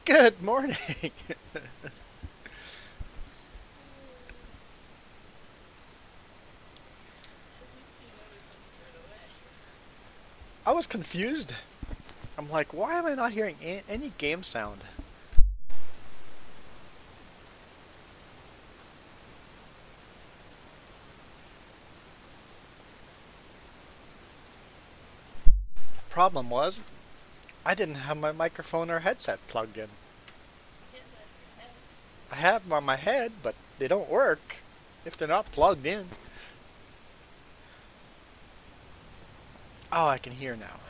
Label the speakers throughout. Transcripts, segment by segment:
Speaker 1: Good morning. I was confused. I'm like, why am I not hearing any game sound? Problem was, I didn't have my microphone or headset plugged in. I have them on my head, but they don't work if they're not plugged in. Oh, I can hear now.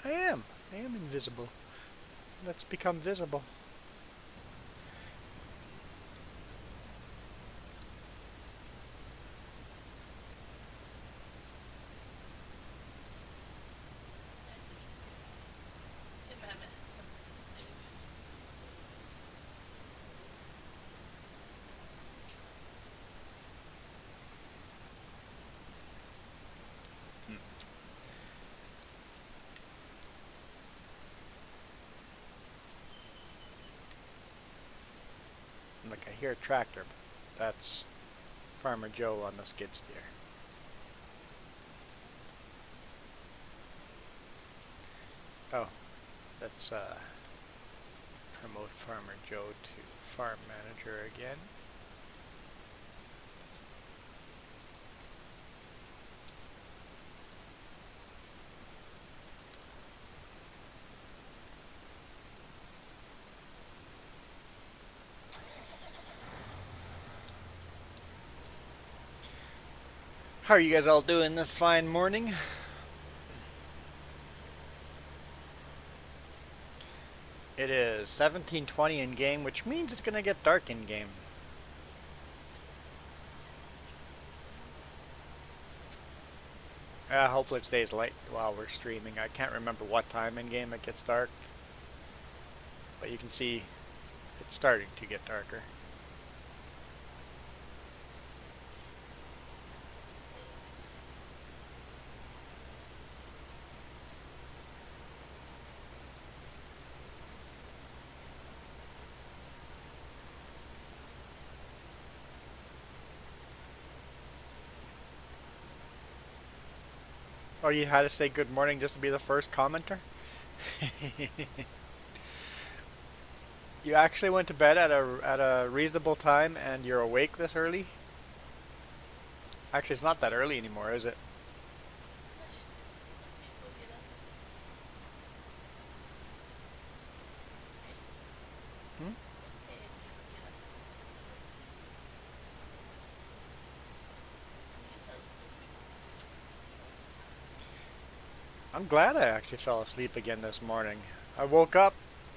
Speaker 1: I am. I am invisible. Let's become visible. Like, I hear a tractor. That's Farmer Joe on the skid steer. Oh, let's promote Farmer Joe to farm manager again. How are you guys all doing this fine morning? It is 17:20 in game, which means it's gonna get dark in game. Hopefully it stays light while we're streaming. I can't remember what time in game it gets dark, but you can see it's starting to get darker. Oh, you had to say good morning just to be the first commenter? You actually went to bed at a reasonable time and you're awake this early? Actually, it's not that early anymore, is it? Hmm? I'm glad I actually fell asleep again this morning. I woke up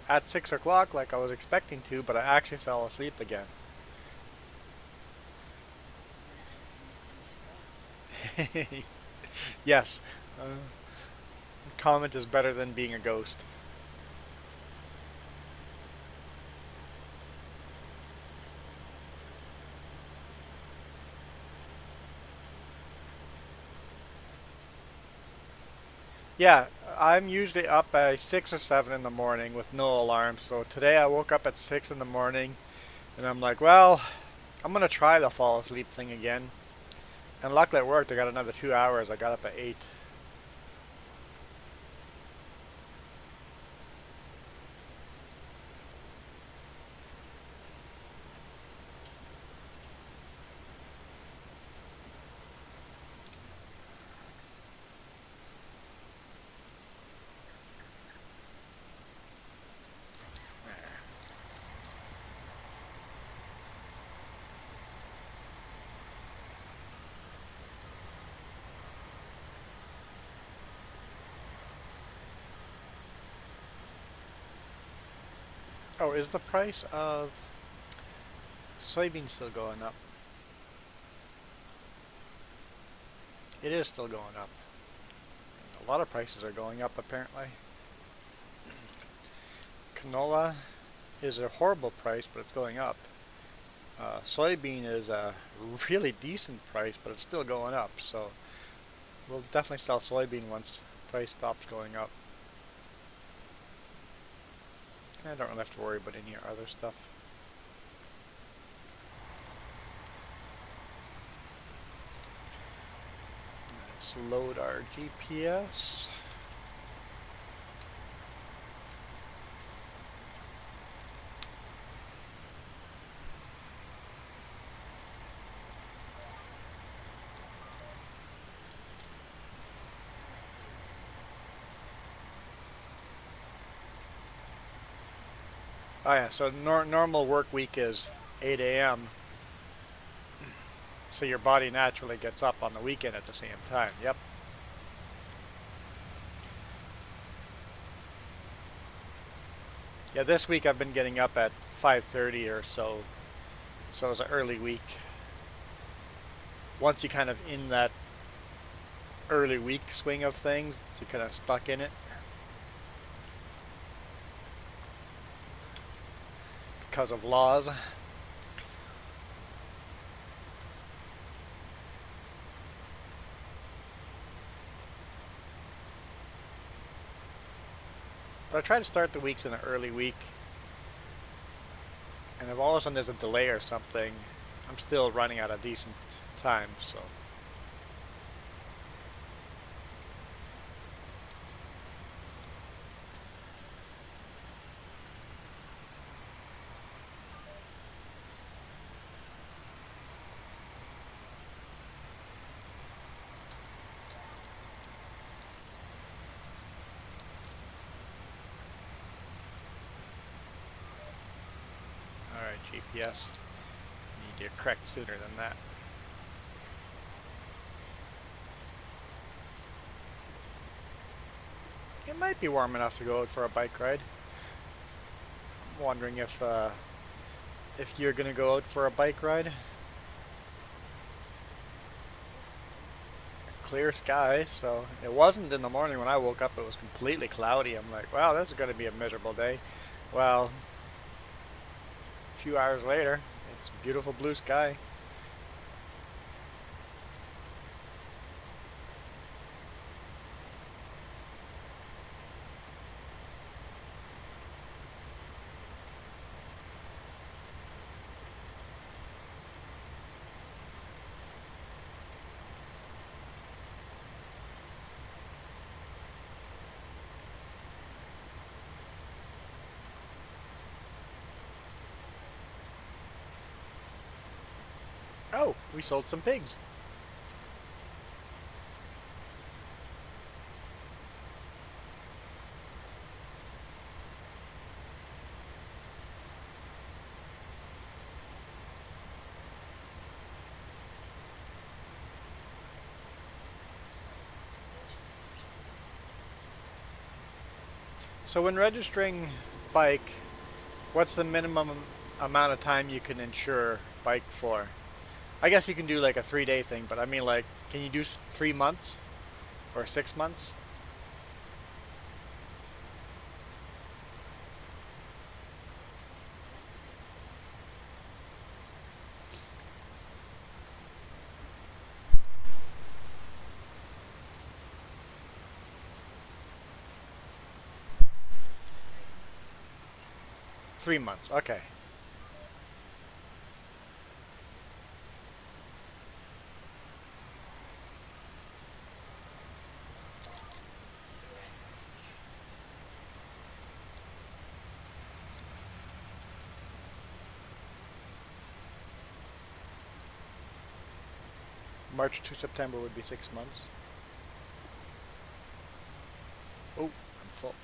Speaker 1: at 6 o'clock like I was expecting to, but I actually fell asleep again. Yes, comment is better than being a ghost. Yeah, I'm usually up by 6 or 7 in the morning with no alarm, so today I woke up at 6 in the morning and I'm like, well, I'm gonna try the fall asleep thing again. And luckily it worked. I got another 2 hours. I got up at 8. Oh, is the price of soybeans still going up? It is still going up. A lot of prices are going up apparently. Canola is a horrible price, but it's going up. Soybean is a really decent price, but it's still going up. So we'll definitely sell soybean once price stops going up. I don't really have to worry about any other stuff. Let's load our GPS. Oh yeah, so normal work week is 8 a.m. So your body naturally gets up on the weekend at the same time. Yep. Yeah, this week I've been getting up at 5:30 or so. So it's an early week. Once you kind of in that early week swing of things, you're kind of stuck in it because of laws. But I try to start the weeks in an early week, and if all of a sudden there's a delay or something, I'm still running at a decent time. So alright, GPS. You need to correct sooner than that. It might be warm enough to go out for a bike ride. I'm wondering if you're gonna go out for a bike ride. Clear sky, so it wasn't in the morning when I woke up. It was completely cloudy. I'm like, wow, this is gonna be a miserable day. Well, a few hours later, it's beautiful blue sky. Oh, we sold some pigs. So when registering bike, what's the minimum amount of time you can insure bike for? I guess you can do like a 3 day thing, but I mean like, can you do 3 months or 6 months? 3 months, okay. March to September would be 6 months. Oh, I'm full.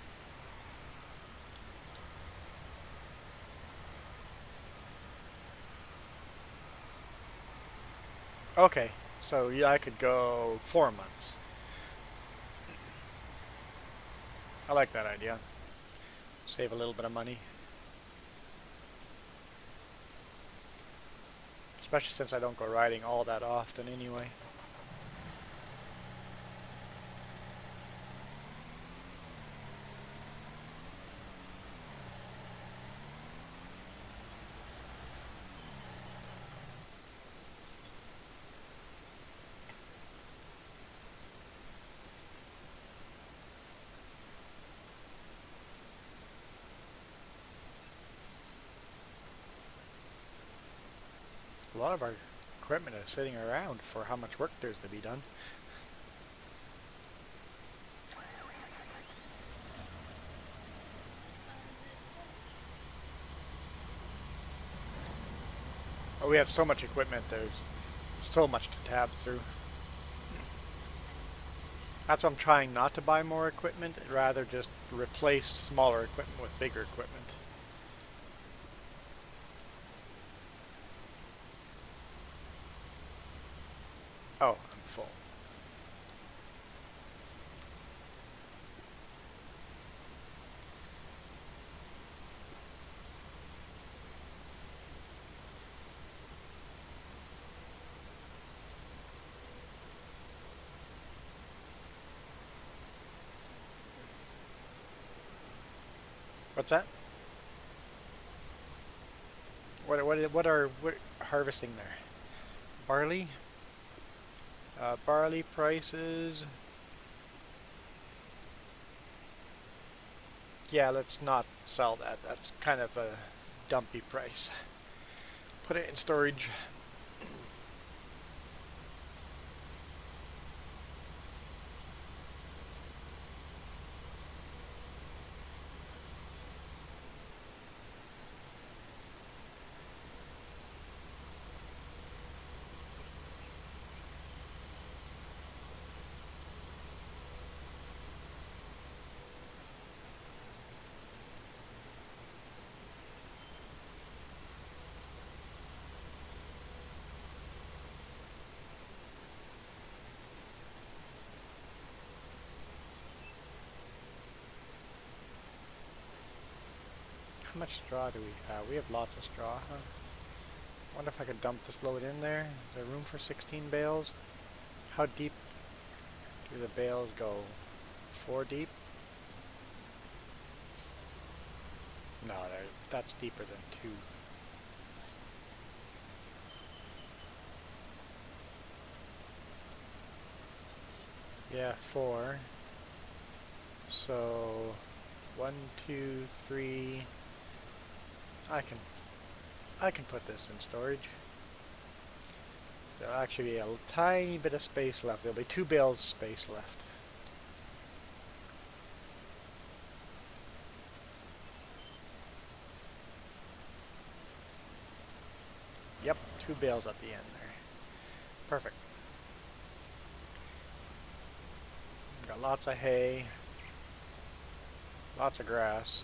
Speaker 1: Okay, so yeah, I could go 4 months. I like that idea. Save a little bit of money. Especially since I don't go riding all that often anyway. lot of our equipment is sitting around for how much work there's to be done. Oh, we have so much equipment, there's so much to tab through. That's why I'm trying not to buy more equipment, rather just replace smaller equipment with bigger equipment. Oh, I'm full. What's that? What are we harvesting there? Barley? Barley prices. Yeah, let's not sell that. That's kind of a dumpy price. Put it in storage. How much straw do we have? We have lots of straw, huh? Wonder if I could dump this load in there. Is there room for 16 bales? How deep do the bales go? 4 deep? No, that's deeper than 2. Yeah, 4. So 1, 2, 3. I can put this in storage. There'll actually be a tiny bit of space left. There'll be 2 bales space left. Yep, 2 bales at the end there. Perfect. Got lots of hay, lots of grass.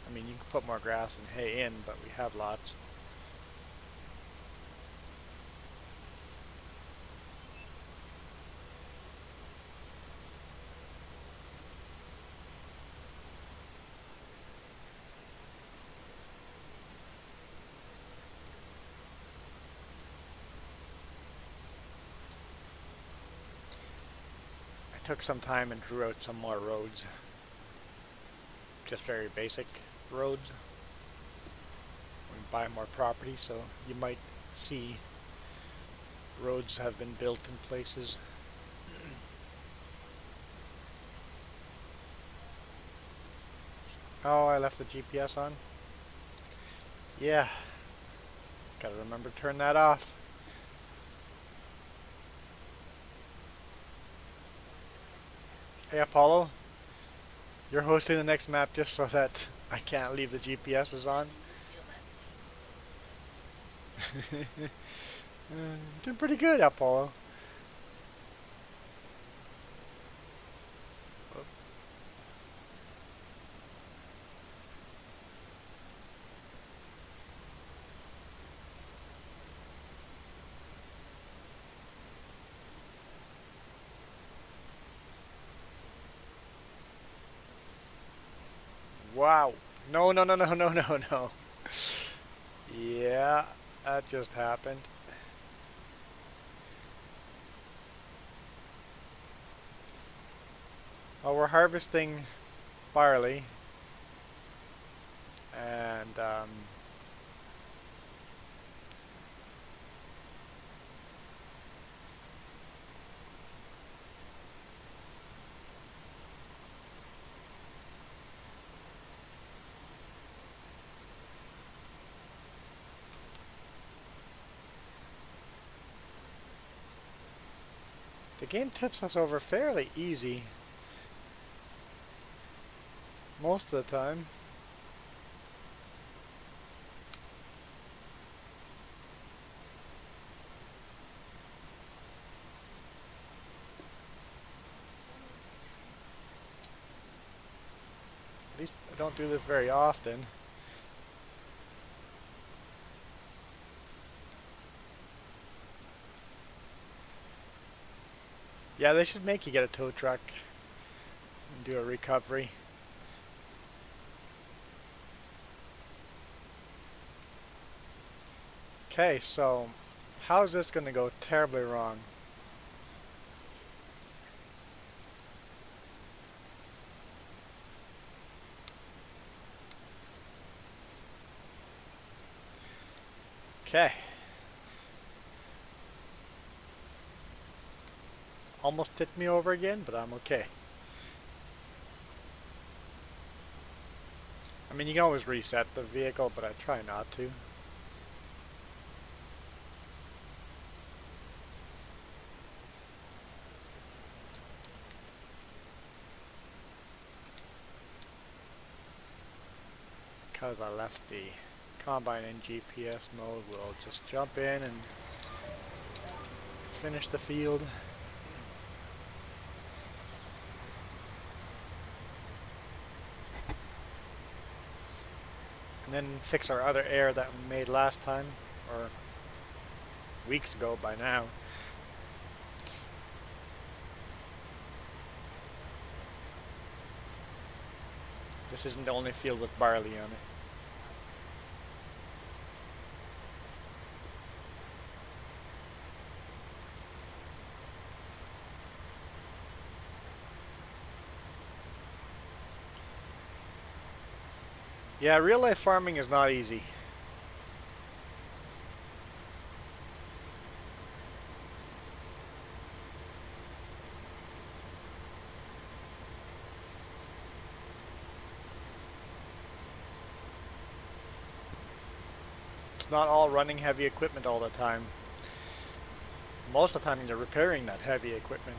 Speaker 1: I mean, you can put more grass and hay in, but we have lots. I took some time and drew out some more roads. Just very basic roads. We buy more property, so you might see roads have been built in places. Oh, I left the GPS on? Yeah. Gotta remember to turn that off. Hey Apollo, you're hosting the next map just so that I can't leave the GPSs on. Doing pretty good, Apollo. Wow. No, no, no, no, no, no, no. Yeah, that just happened. Well, we're harvesting barley and The game tips us over fairly easy most of the time. At least I don't do this very often. Yeah, they should make you get a tow truck and do a recovery. Okay, so how's this going to go terribly wrong? Okay. Almost tipped me over again, but I'm okay. I mean, you can always reset the vehicle, but I try not to. Because I left the combine in GPS mode, we'll just jump in and finish the field. And then fix our other error that we made last time, or weeks ago by now. This isn't the only field with barley on it. Yeah, real life farming is not easy. It's not all running heavy equipment all the time. Most of the time you're repairing that heavy equipment.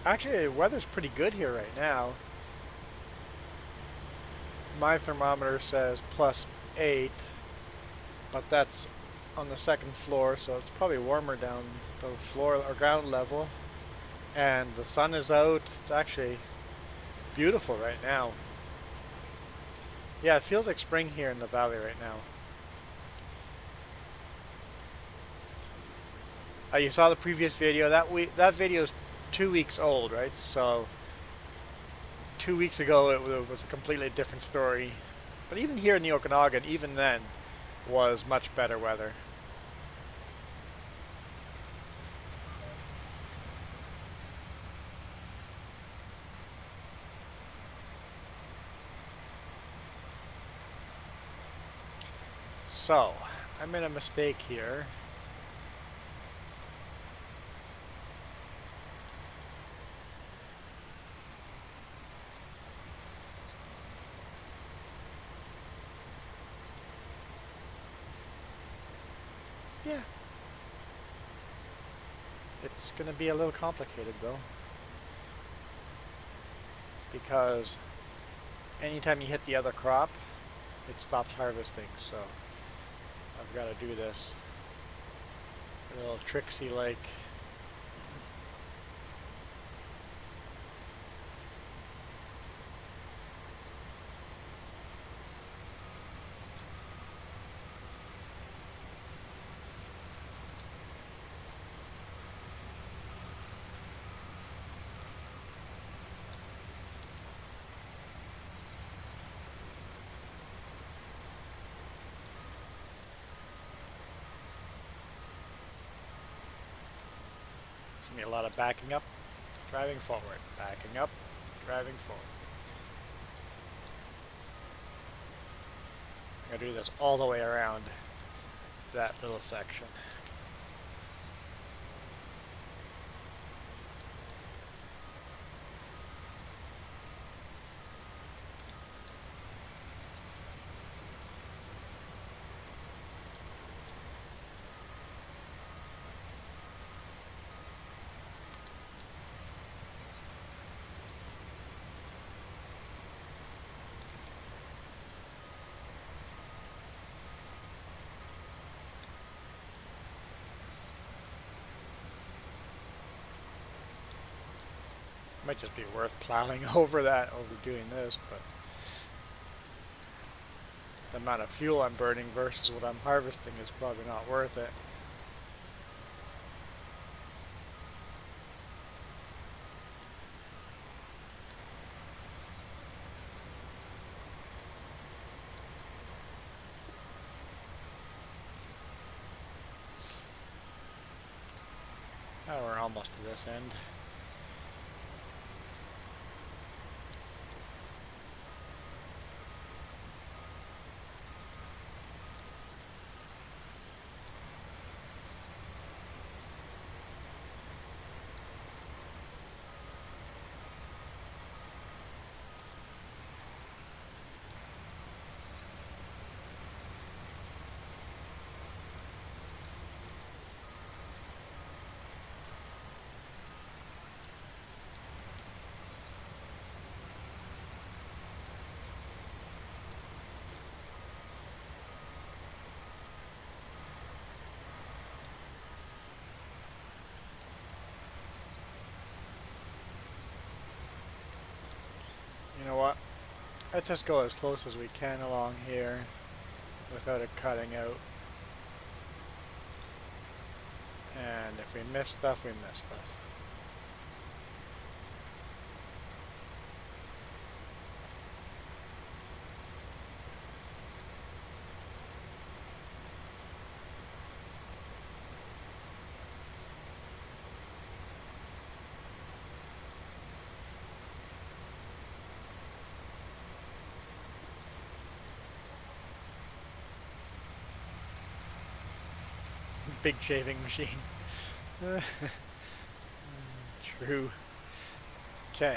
Speaker 1: Actually, the weather's pretty good here right now. My thermometer says +8, but that's on the second floor, so it's probably warmer down the floor or ground level. And the sun is out. It's actually beautiful right now. Yeah, it feels like spring here in the valley right now. You saw the previous video. That video is 2 weeks old, right? So 2 weeks ago it was a completely different story. But even here in the Okanagan, even then, was much better weather. So, I made a mistake here. Yeah. It's going to be a little complicated though. Because anytime you hit the other crop, it stops harvesting, so I've got to do this a little tricksy like. It's going to be a lot of backing up, driving forward, backing up, driving forward. I'm going to do this all the way around that little section. Might just be worth plowing over doing this, but the amount of fuel I'm burning versus what I'm harvesting is probably not worth it. Oh, we're almost to this end. You know what? Let's just go as close as we can along here without it cutting out. And if we miss stuff, we miss stuff. Big shaving machine. True. Okay.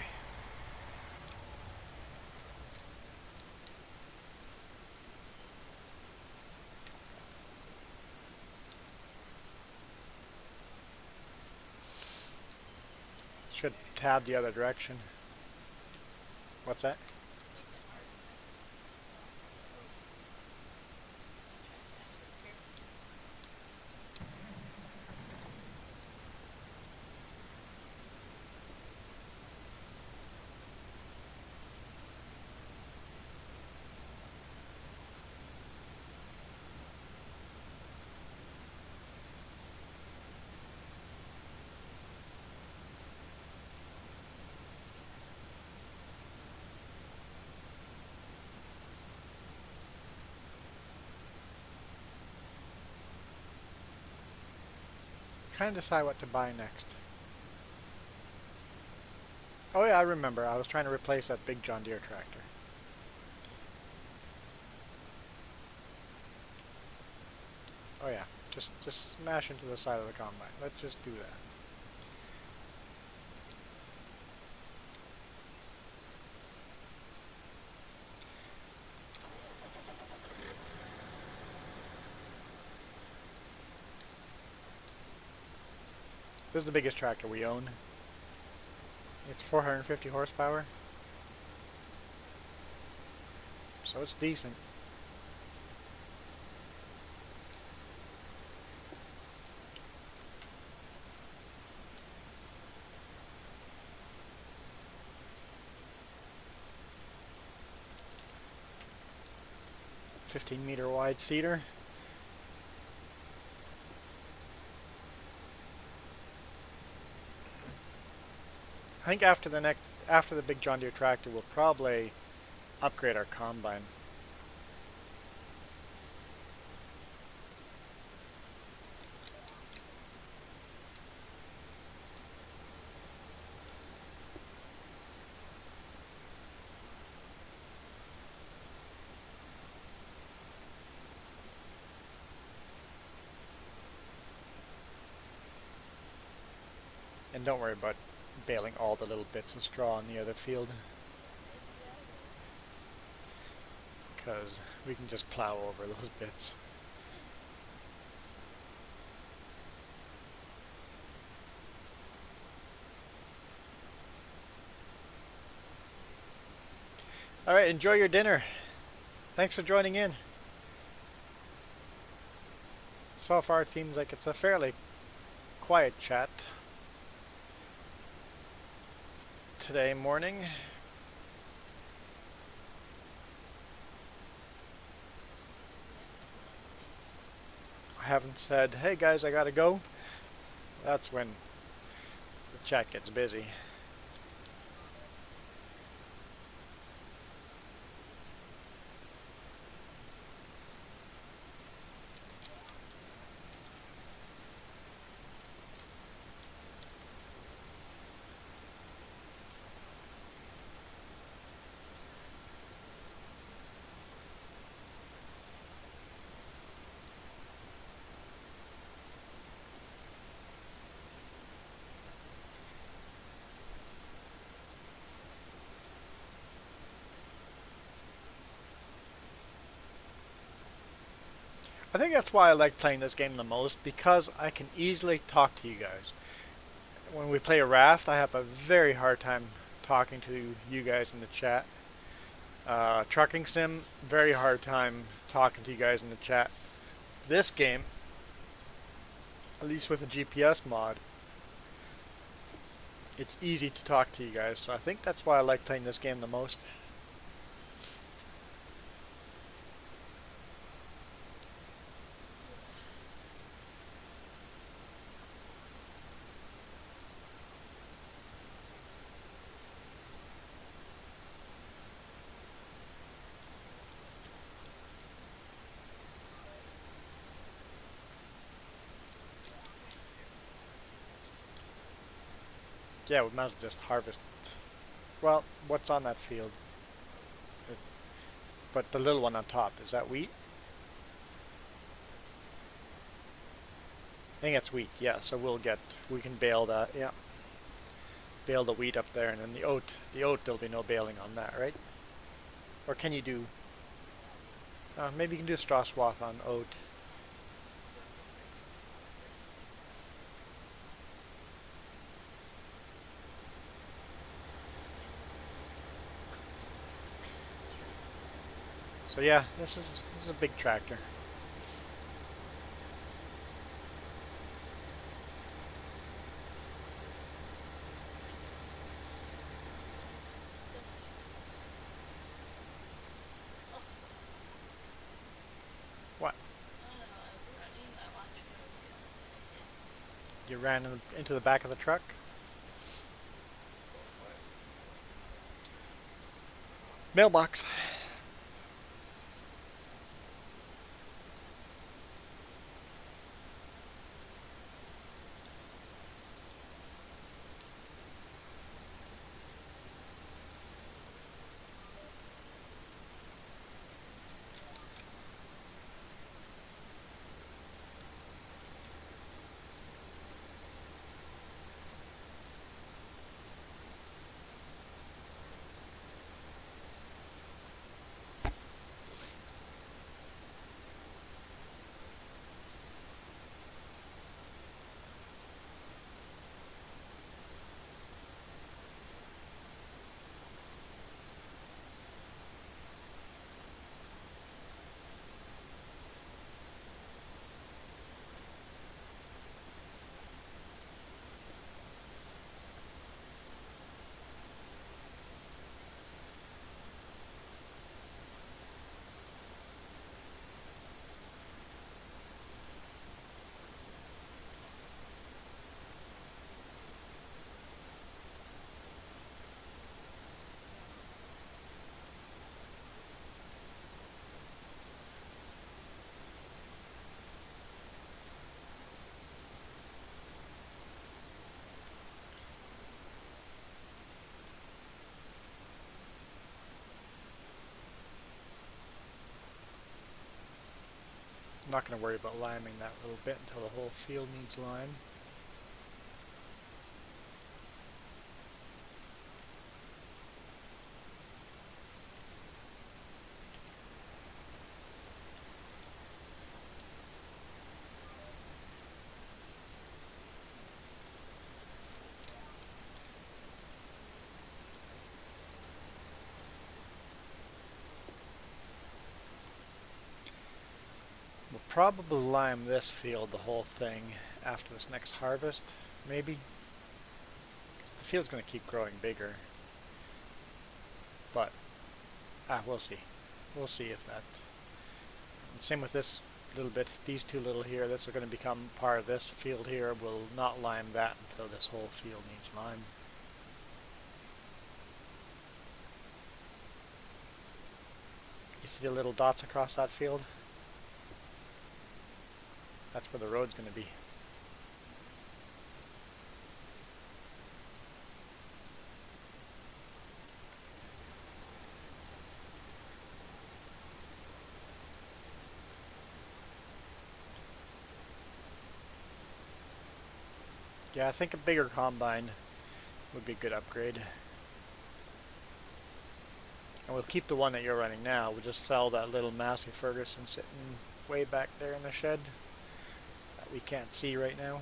Speaker 1: Should tab the other direction. What's that? Trying to decide what to buy next. Oh yeah, I remember. I was trying to replace that big John Deere tractor. Oh yeah, just smash into the side of the combine. Let's just do that. This is the biggest tractor we own. It's 450 horsepower. So it's decent. .15-meter wide seater. I think after the big John Deere tractor, we'll probably upgrade our combine. And don't worry about baling all the little bits of straw in the other field, because we can just plow over those bits. Alright, enjoy your dinner. Thanks for joining in. So far it seems like it's a fairly quiet chat. today morning. I haven't said, hey guys, I gotta go. That's when the chat gets busy. I think that's why I like playing this game the most, because I can easily talk to you guys. When we play a raft, I have a very hard time talking to you guys in the chat. Trucking sim, very hard time talking to you guys in the chat. This game, at least with a GPS mod, it's easy to talk to you guys, so I think that's why I like playing this game the most. Yeah, we might as well just harvest. Well, what's on that field? But the little one on top, is that wheat? I think it's wheat, yeah, so we can bale that, yeah. Bale the wheat up there, and then the oat, there'll be no baling on that, right? Or can you do, maybe you can do a straw swath on oat. So yeah, this is a big tractor. What? You ran into the back of the truck? Mailbox. I'm not going to worry about liming that little bit until the whole field needs lime. We'll probably lime this field, the whole thing, after this next harvest, maybe. The field's going to keep growing bigger. We'll see. We'll see if that. And same with this little bit. These two little here, that's going to become part of this field here. We'll not lime that until this whole field needs lime. You see the little dots across that field? That's where the road's going to be. Yeah, I think a bigger combine would be a good upgrade. And we'll keep the one that you're running now. We'll just sell that little Massey Ferguson sitting way back there in the shed that we can't see right now.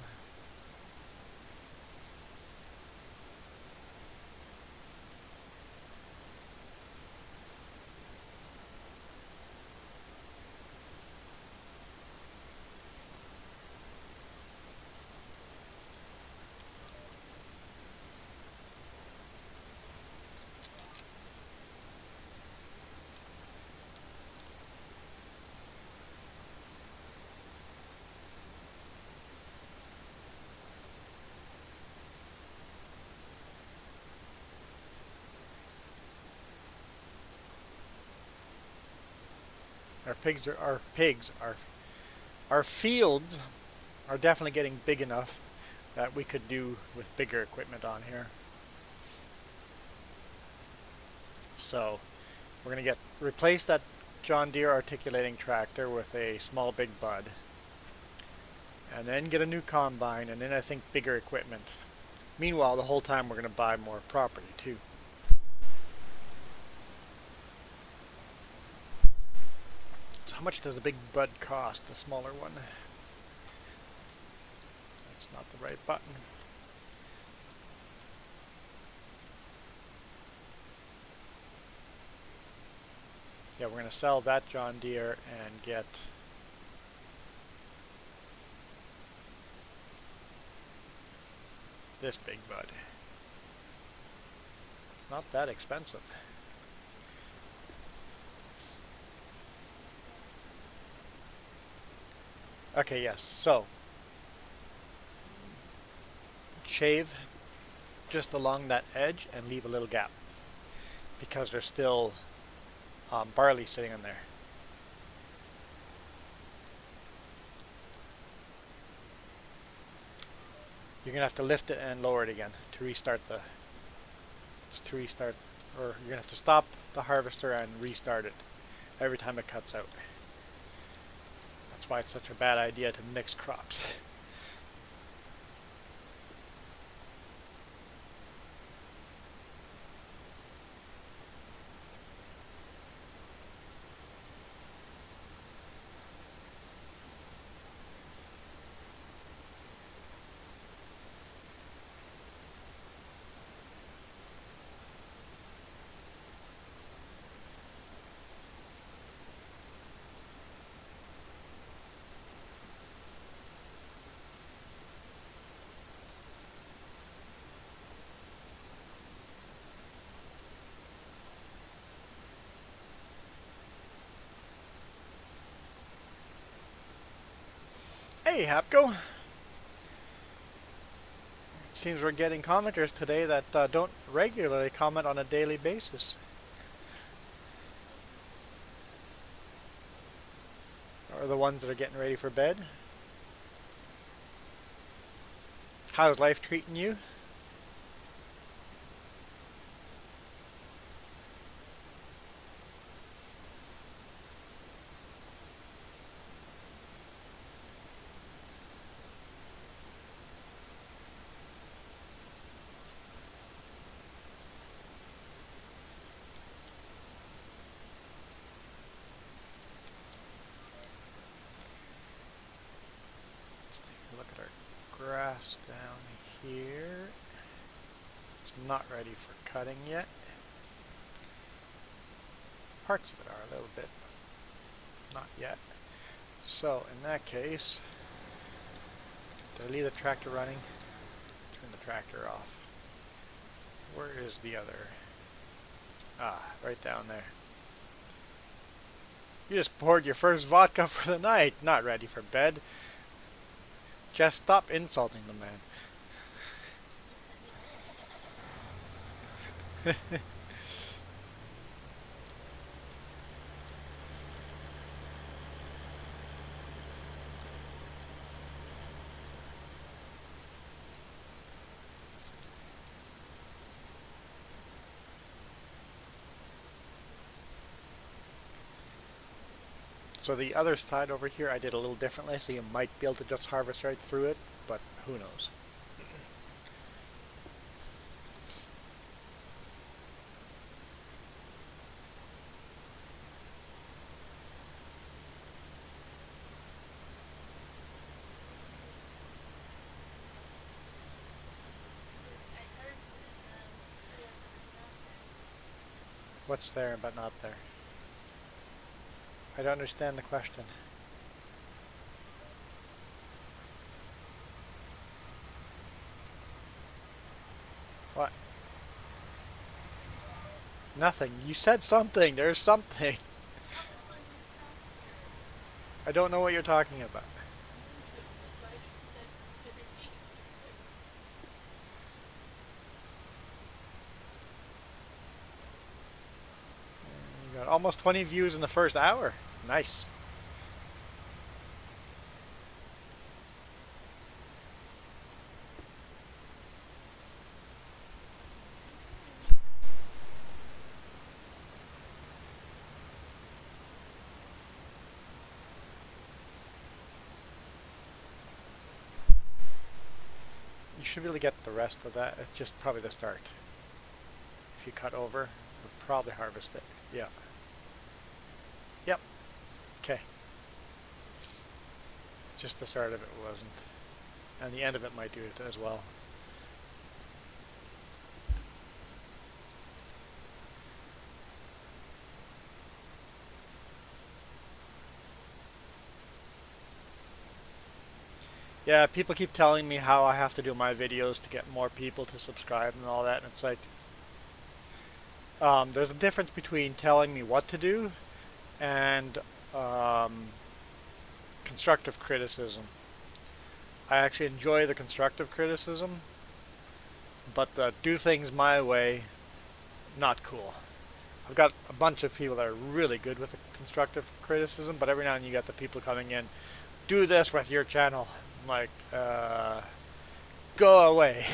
Speaker 1: Our fields are definitely getting big enough that we could do with bigger equipment on here. So we're gonna replace that John Deere articulating tractor with a small big bud, and then get a new combine, and then I think bigger equipment. Meanwhile, the whole time we're gonna buy more property too. How much does the big bud cost, the smaller one? That's not the right button. Yeah, we're going to sell that John Deere and get this big bud. It's not that expensive. Okay, yes, so shave just along that edge and leave a little gap because there's still barley sitting in there. You're gonna have to lift it and lower it again to restart or you're gonna have to stop the harvester and restart it every time it cuts out. That's why it's such a bad idea to mix crops. Hey, Hapco. Seems we're getting commenters today that don't regularly comment on a daily basis. Or the ones that are getting ready for bed. How's life treating you? Look at our grass down here. It's not ready for cutting yet. Parts of it are a little bit, but not yet. So in that case, did I leave the tractor running? Turn the tractor off. Where is the other? Ah, right down there. You just poured your first vodka for the night. Not ready for bed. Just stop insulting the man. So the other side over here I did a little differently, so you might be able to just harvest right through it, but who knows. What's there but not there? I don't understand the question. What? Nothing. You said something. There's something. I don't know what you're talking about. You got almost 20 views in the first hour. Nice. You should really get the rest of that. It's just probably the start. If you cut over, you'll probably harvest it. Yeah. Yep. Okay. Just the start of it wasn't. And the end of it might do it as well. Yeah, people keep telling me how I have to do my videos to get more people to subscribe and all that, and it's like, there's a difference between telling me what to do and constructive criticism. I actually enjoy the constructive criticism, but the do things my way, not cool. I've got a bunch of people that are really good with the constructive criticism, but every now and then you get the people coming in, do this with your channel. I'm like, go away.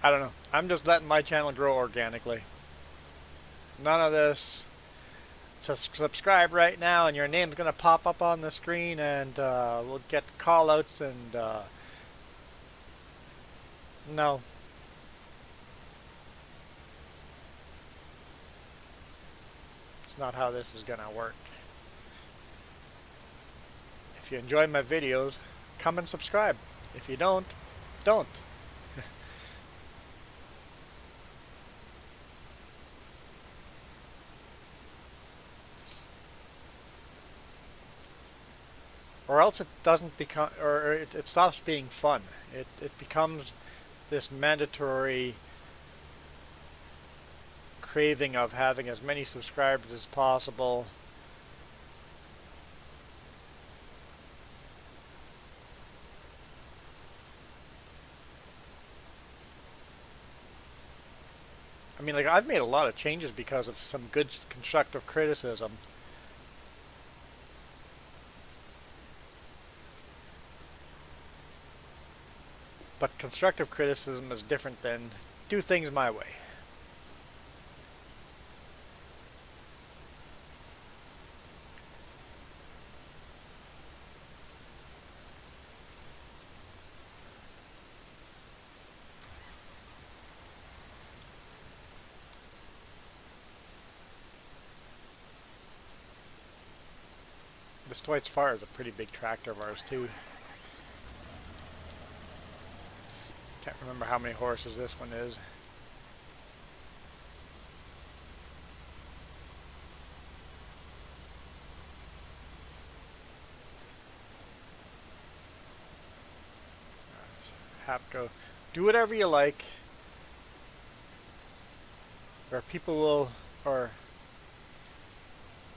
Speaker 1: I don't know. I'm just letting my channel grow organically. None of this. Subscribe right now and your name's going to pop up on the screen and we'll get call outs and no. It's not how this is going to work. If you enjoy my videos, come and subscribe. If you don't, don't. Or else it doesn't become, or it stops being fun. It becomes this mandatory craving of having as many subscribers as possible. I mean, like, I've made a lot of changes because of some good constructive criticism. But constructive criticism is different than do things my way. This Dwight's Fire is a pretty big tractor of ours too. Can't remember how many horses this one is. have to go. Do whatever you like, or people will, or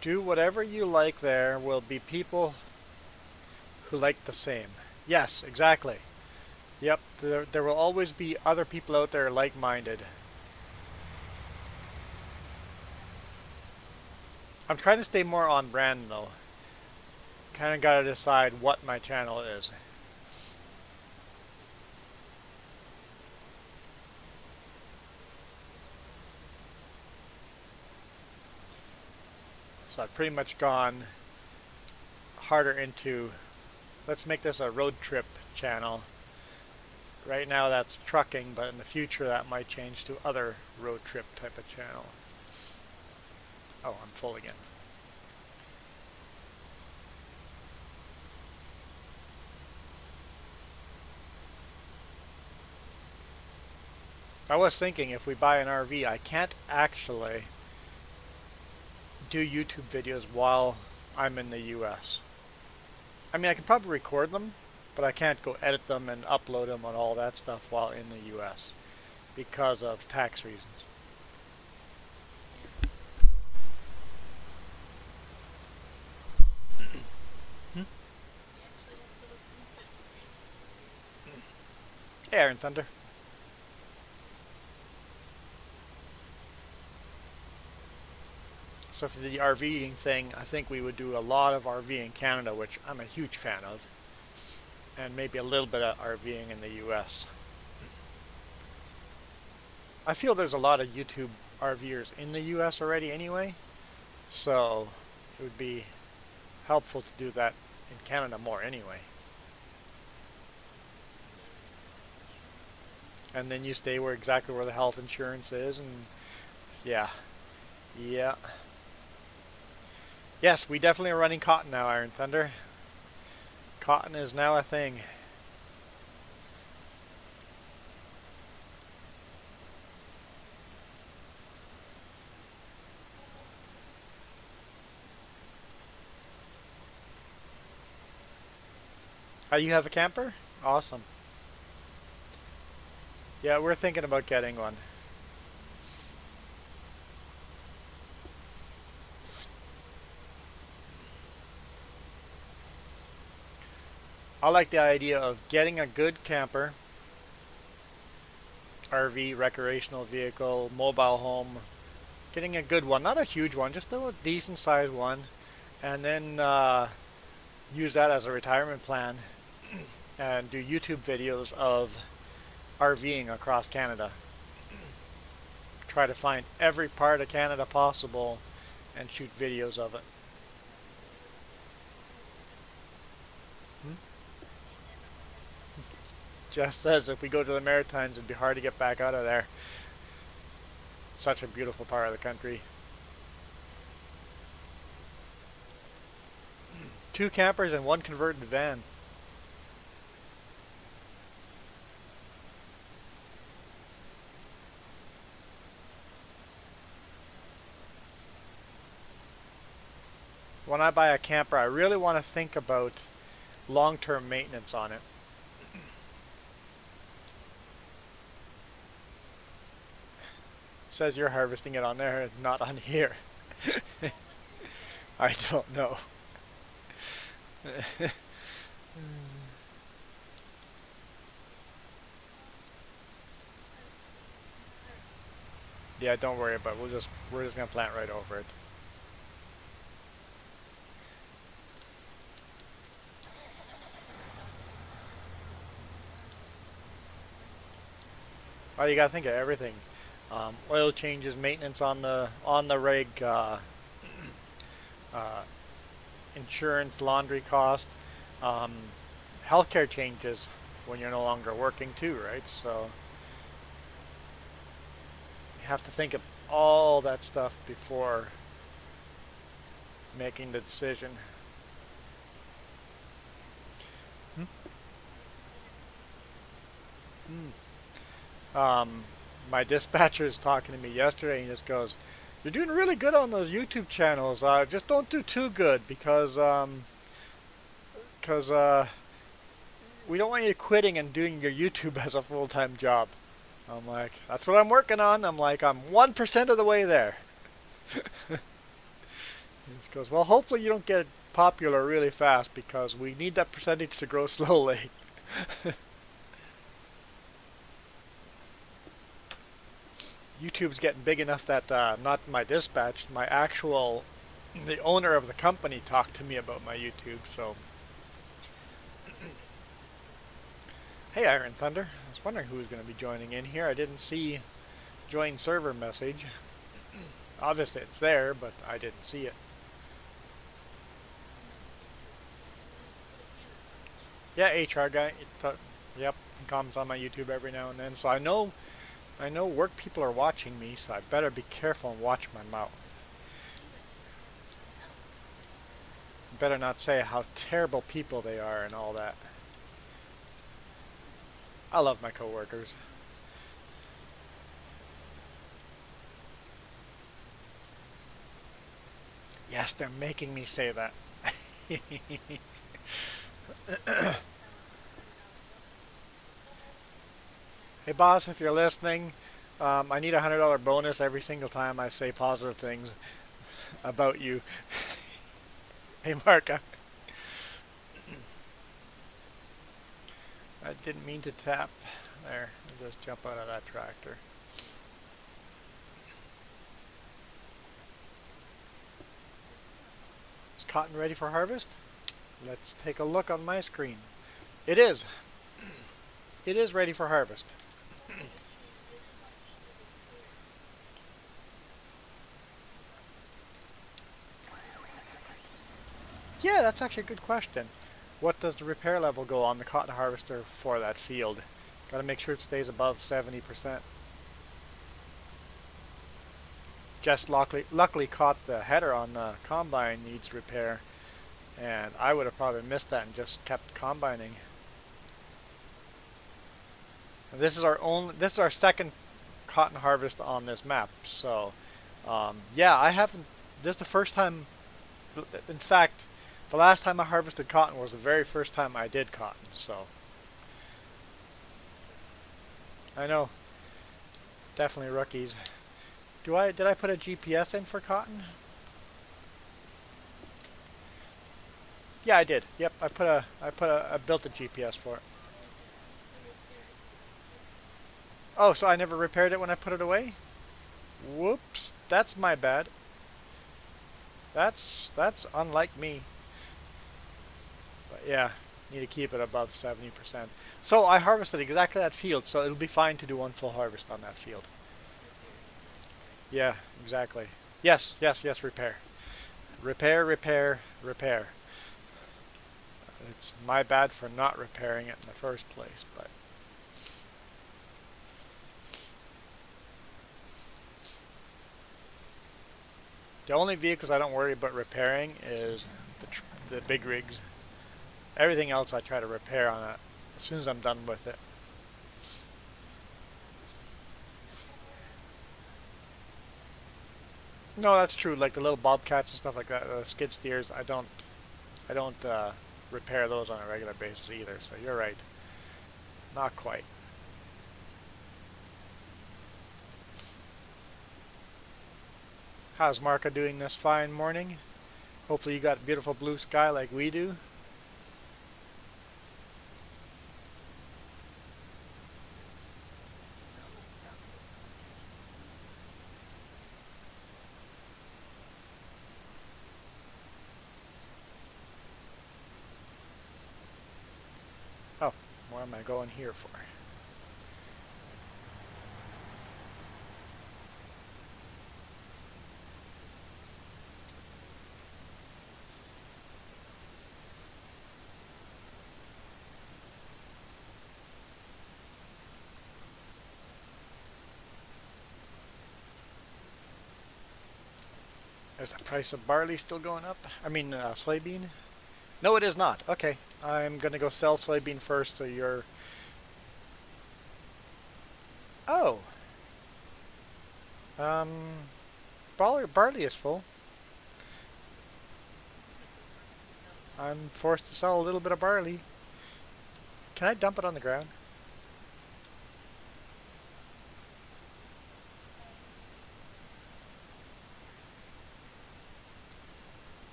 Speaker 1: do whatever you like. There will be people who like the same. Yes, exactly. Yep, there will always be other people out there like-minded. I'm trying to stay more on brand though. Kind of gotta decide what my channel is. So I've pretty much gone harder into, let's make this a road trip channel. Right now that's trucking, but in the future that might change to other road trip type of channel. Oh, I'm full again. I was thinking if we buy an RV, I can't actually do YouTube videos while I'm in the US. I mean, I can probably record them, but I can't go edit them and upload them and all that stuff while in the US because of tax reasons. Hmm? Hey, Iron Thunder. So for the RVing thing, I think we would do a lot of RV in Canada, which I'm a huge fan of, and maybe a little bit of RVing in the US. I feel there's a lot of YouTube RVers in the US already anyway, so it would be helpful to do that in Canada more anyway. And then you stay where exactly where the health insurance is, and yeah. Yeah. Yes, we definitely are running cotton now, Iron Thunder. Cotton is now a thing. Oh, you have a camper? Awesome. Yeah, we're thinking about getting one. I like the idea of getting a good camper, RV, recreational vehicle, mobile home, getting a good one, not a huge one, just a decent sized one, and then use that as a retirement plan and do YouTube videos of RVing across Canada. Try to find every part of Canada possible and shoot videos of it. Hmm? Jess says if we go to the Maritimes, it'd be hard to get back out of there. Such a beautiful part of the country. 2 campers and 1 converted van. When I buy a camper, I really want to think about long-term maintenance on it. Says you're harvesting it on there, not on here. I don't know. Yeah, don't worry about it. We're just gonna plant right over it. Oh, you gotta think of everything. Oil changes, maintenance on the rig, uh, insurance, laundry cost, um, healthcare changes when you're no longer working too, right? So you have to think of all that stuff before making the decision. Hmm? Um, my dispatcher is talking to me yesterday and he just goes, "You're doing really good on those YouTube channels. Just don't do too good because we don't want you quitting and doing your YouTube as a full-time job. I'm like, that's what I'm working on. I'm like, I'm 1% of the way there. He just goes, well, hopefully you don't get popular really fast because we need that percentage to grow slowly. YouTube's getting big enough that not my dispatch, my actual, the owner of the company talked to me about my YouTube. So, hey, Iron Thunder. I was wondering who was going to be joining in here. I didn't see join server message. Obviously it's there, but I didn't see it. Yeah, HR guy. Yep, he comments on my YouTube every now and then. So I know work people are watching me, so I better be careful and watch my mouth. Better not say how terrible people they are and all that. I love my coworkers. Yes, they're making me say that. Hey boss, if you're listening, I need a $100 bonus every single time I say positive things about you. Hey Marka, I didn't mean to tap. There, I'll just jump out of that tractor. Is cotton ready for harvest? Let's take a look on my screen. It is. It is ready for harvest. Yeah, that's actually a good question. What does the repair level go on the cotton harvester for that field? Got to make sure it stays above 70%. Just luckily caught the header on the combine needs repair, and I would have probably missed that and just kept combining. And this is our second cotton harvest on this map. So, yeah, I haven't. This is the first time. In fact, the last time I harvested cotton was the very first time I did cotton. So, I know, definitely rookies. Did I put a GPS in for cotton? Yeah, I did. Yep, I built a GPS for it. Oh, so I never repaired it when I put it away? Whoops, that's my bad. That's unlike me. But yeah, need to keep it above 70%. So I harvested exactly that field, so it'll be fine to do one full harvest on that field. Yeah, exactly. Yes, yes, yes, repair. Repair, repair, repair. It's my bad for not repairing it in the first place, but the only vehicles I don't worry about repairing is the big rigs. Everything else I try to repair on it as soon as I'm done with it. No, that's true. Like the little bobcats and stuff like that, the skid steers, I don't repair those on a regular basis either. So you're right. Not quite. How's Marka doing this fine morning? Hopefully you got beautiful blue sky like we do. Oh, what am I going here for? Is the price of barley still going up? I mean, soybean? No, it is not. Okay, I'm gonna go sell soybean first. So you're. Oh, um, barley is full. I'm forced to sell a little bit of barley. Can I dump it on the ground?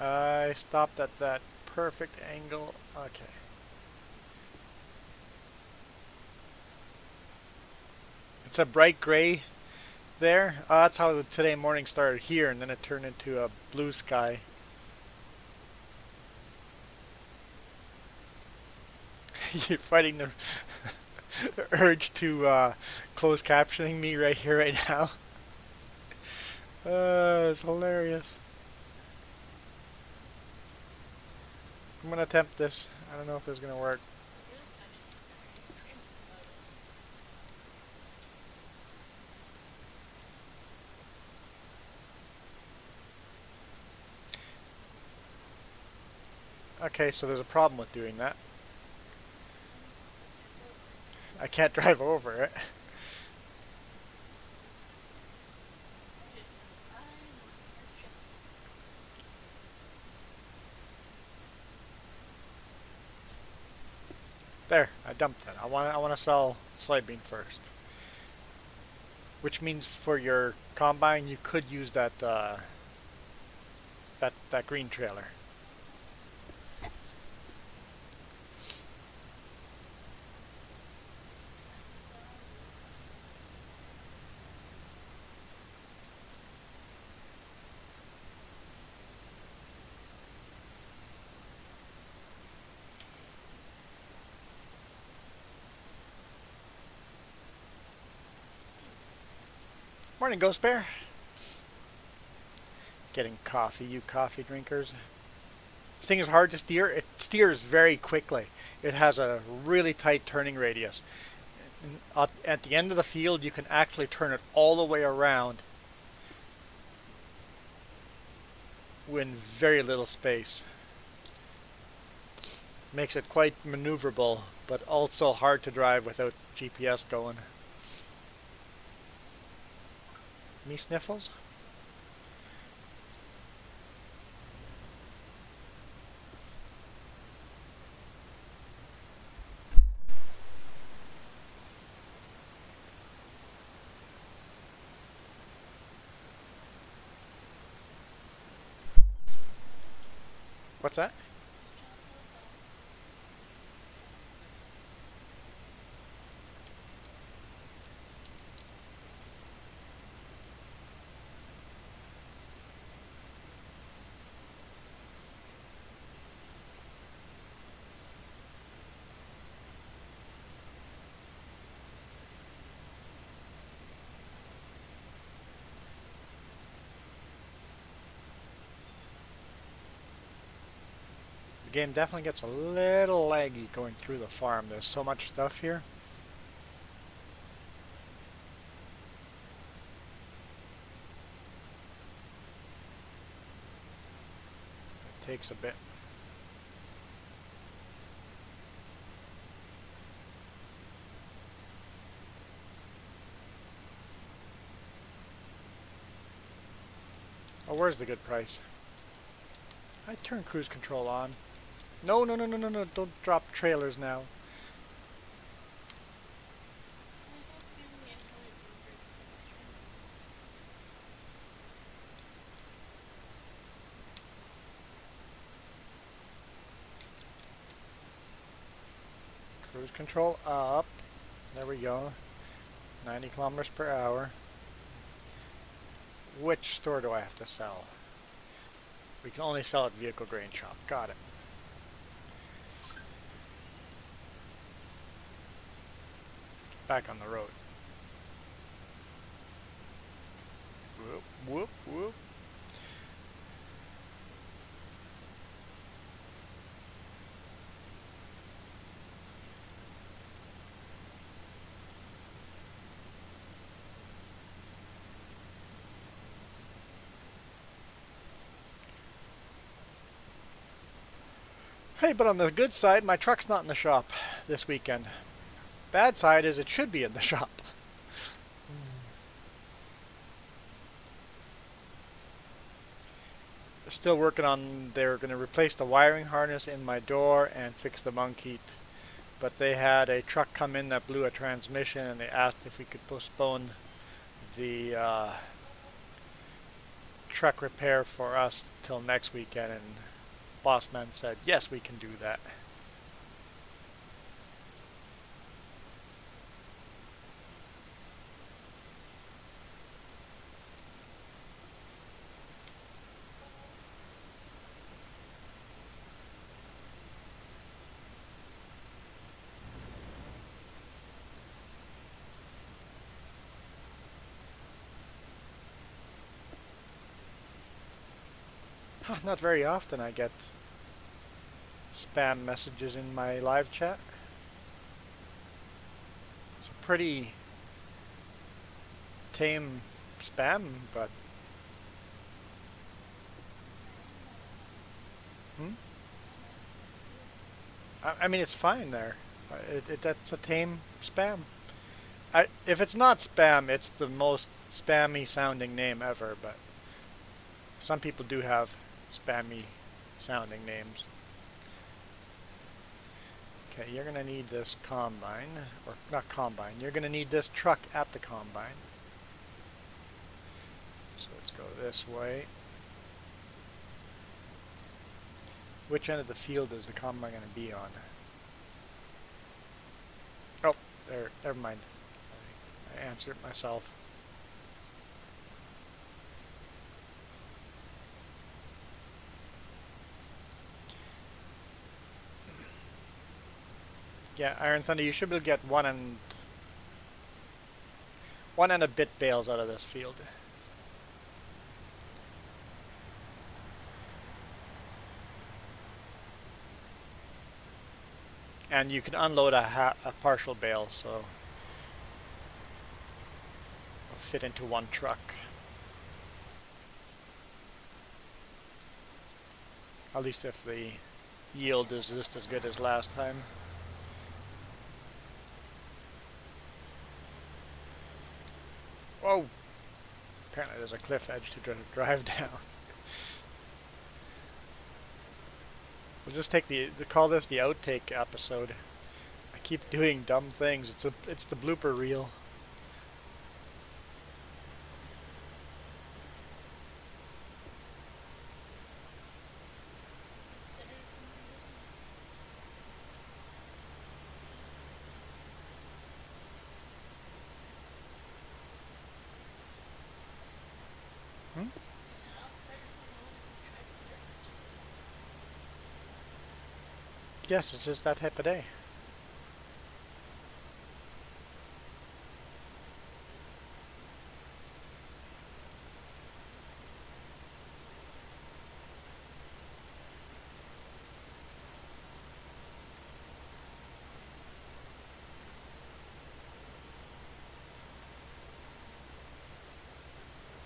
Speaker 1: I stopped at that perfect angle. Okay. It's a bright gray there. That's how today morning started here, and then it turned into a blue sky. You're fighting the urge to close captioning me right here, right now. It's hilarious. I'm gonna attempt this. I don't know if this is gonna work. Okay, so there's a problem with doing that. I can't drive over it. There, I dumped it. I want to sell soybean first. Which means for your combine, you could use that green trailer. Morning, Ghost Bear. Getting coffee, you coffee drinkers. This thing is hard to steer. It steers very quickly. It has a really tight turning radius. At the end of the field, you can actually turn it all the way around in very little space. Makes it quite maneuverable, but also hard to drive without GPS going. Me sniffles? What's that? The game definitely gets a little laggy going through the farm. There's so much stuff here. It takes a bit. Oh, where's the good price? I turn cruise control on. No, no, no, no, no, no, don't drop trailers now. Cruise control up. There we go. 90 kilometers per hour. Which store do I have to sell? We can only sell at Vehicle Grain Shop. Got it. Back on the road. Whoop, whoop, whoop. Hey, but on the good side, my truck's not in the shop this weekend. Bad side is it should be in the shop. still working on, they're going to replace the wiring harness in my door and fix the monkey. But they had a truck come in that blew a transmission, and they asked if we could postpone the truck repair for us till next weekend, and Bossman said yes, we can do that. Not very often I get spam messages in my live chat. It's a pretty tame spam, but hmm? I mean, it's fine there. That's a tame spam. If it's not spam, it's the most spammy sounding name ever, but some people do have spammy sounding names. Okay, you're gonna need this combine, or not combine, you're gonna need this truck at the combine. So let's go this way. Which end of the field is the combine gonna be on? Oh, there, never mind. I answered myself. Yeah, Iron Thunder, you should be able to get one and a bit bales out of this field. And you can unload a partial bale, so it'll fit into one truck. At least if the yield is just as good as last time. Whoa! Apparently there's a cliff edge to drive down. We'll just take call this the outtake episode. I keep doing dumb things. It's the blooper reel. Hmm? Yes, it's just that type of day.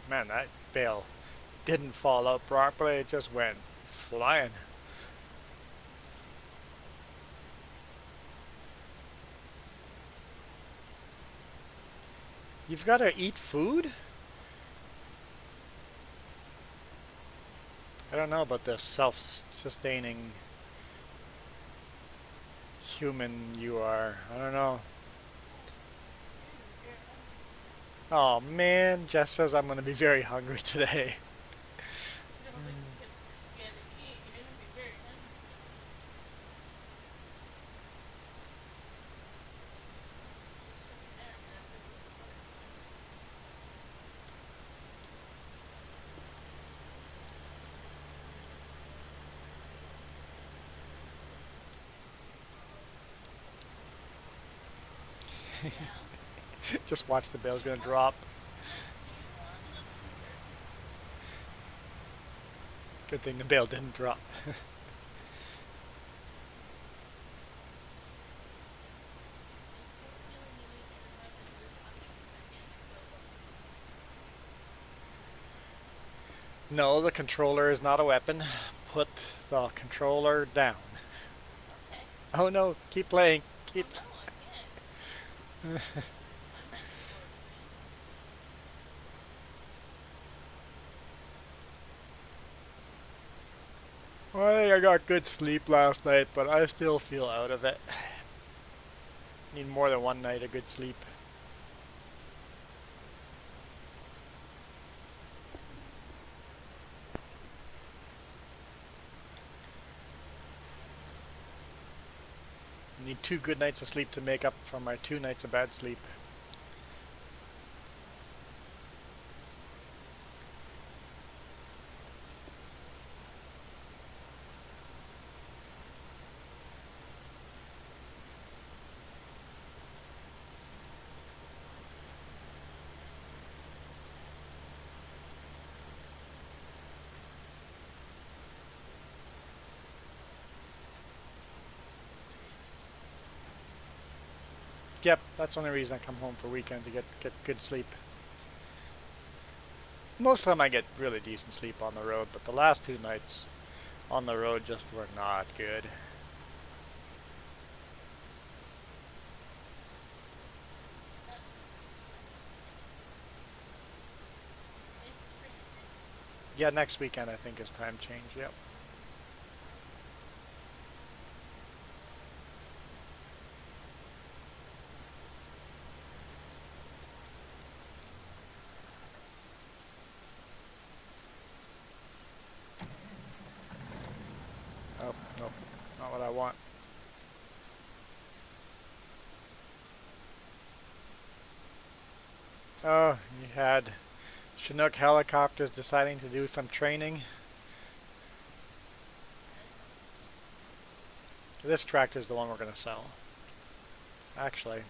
Speaker 1: Man, that bale didn't fall out properly. It just went flying. You've got to eat food? I don't know about this self-sustaining human you are. I don't know. Oh man, Jess says I'm going to be very hungry today. Just watch the bale's going to drop. Good thing the bale didn't drop. No, the controller is not a weapon. Put the controller down. Oh no, keep playing. Keep. Well, I think I got good sleep last night, but I still feel out of it. Need more than one night of good sleep. Need 2 good nights of sleep to make up for my 2 nights of bad sleep. Yep, that's the only reason I come home for weekend, to get good sleep. Most of the time I get really decent sleep on the road, but the last 2 nights on the road just were not good. Yeah, next weekend I think is time change, yep. Oh, nope, not what I want. Oh, you had Chinook helicopters deciding to do some training. This tractor is the one we're going to sell. Actually,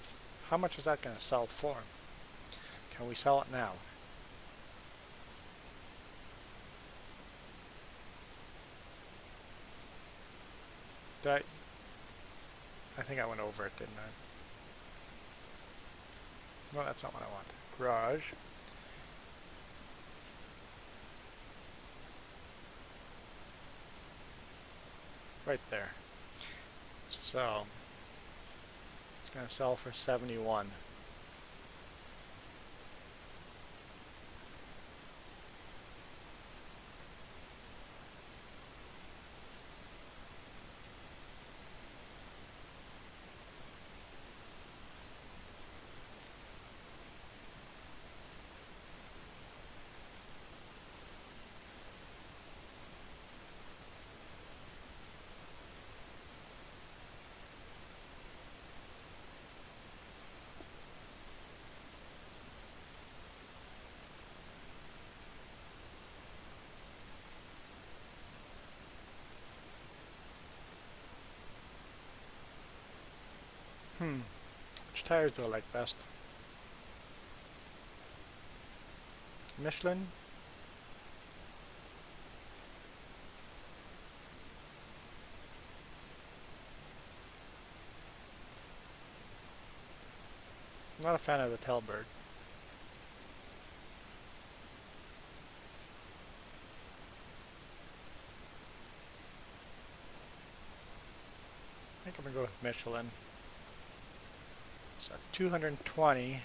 Speaker 1: how much is that going to sell for? Can we sell it now? Did I think I went over it, didn't I? No, that's not what I want. Garage. Right there. So, it's going to sell for 71. Which tires do I like best? Michelin? I'm not a fan of the Telberg. I think I'm going to go with Michelin. So 220.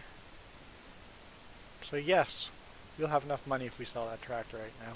Speaker 1: So yes, you'll have enough money if we sell that tractor right now.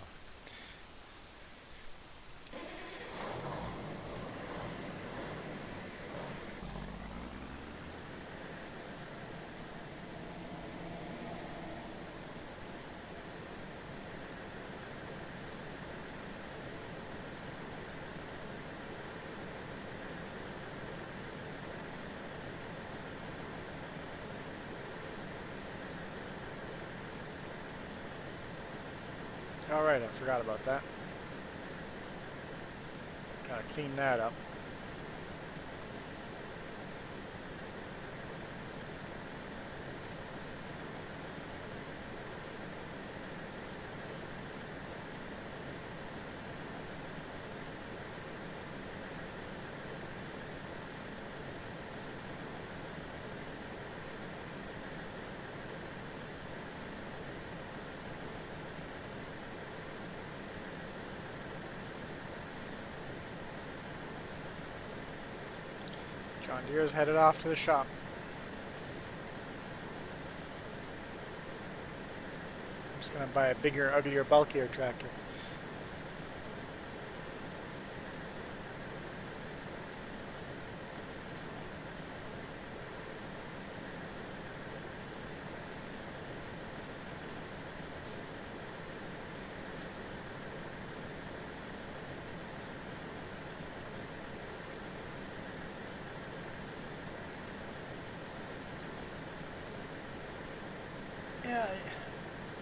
Speaker 1: Alright, I forgot about that. Gotta clean that up. John Deere's headed off to the shop. I'm just gonna buy a bigger, uglier, bulkier tractor.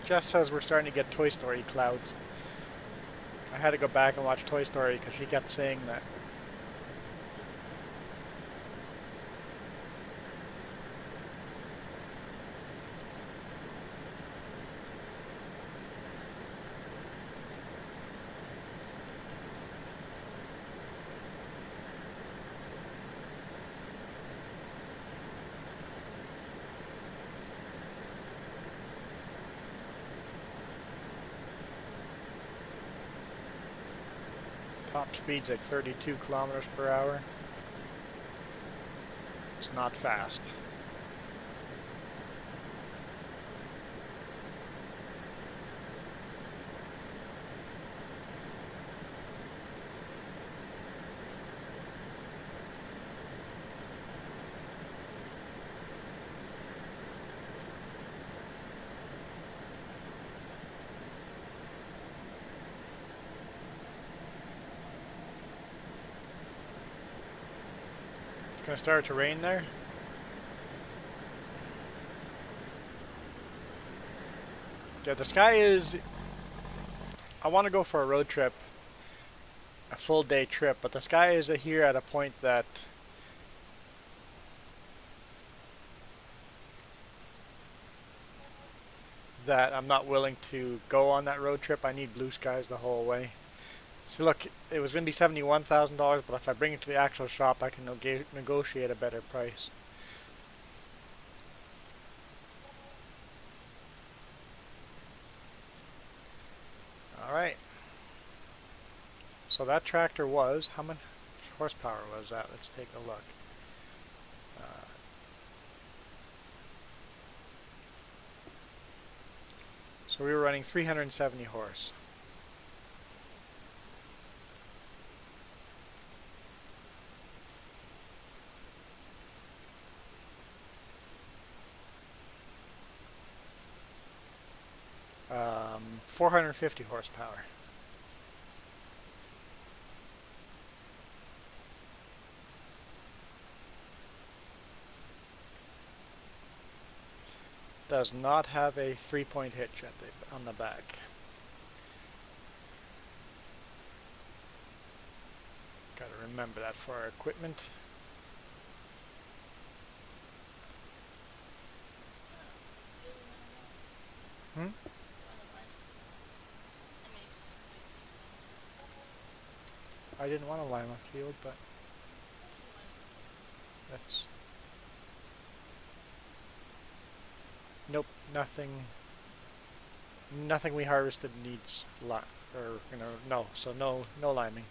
Speaker 1: Jess says we're starting to get Toy Story clouds. I had to go back and watch Toy Story because she kept saying that. Top speed's like 32 kilometers per hour. It's not fast. It's gonna start to rain there. Yeah, the sky is... I want to go for a road trip, a full day trip, but the sky is here at a point that I'm not willing to go on that road trip. I need blue skies the whole way. So look, it was going to be $71,000, but if I bring it to the actual shop, I can negotiate a better price. Alright. So that tractor was, how much horsepower was that? Let's take a look. So we were running 370 horse. Um, 450 horsepower. Does not have a 3-point hitch on the back. Got to remember that for our equipment. I didn't want to lime a field, but that's... Nope, nothing we harvested needs lime, or no, so no liming.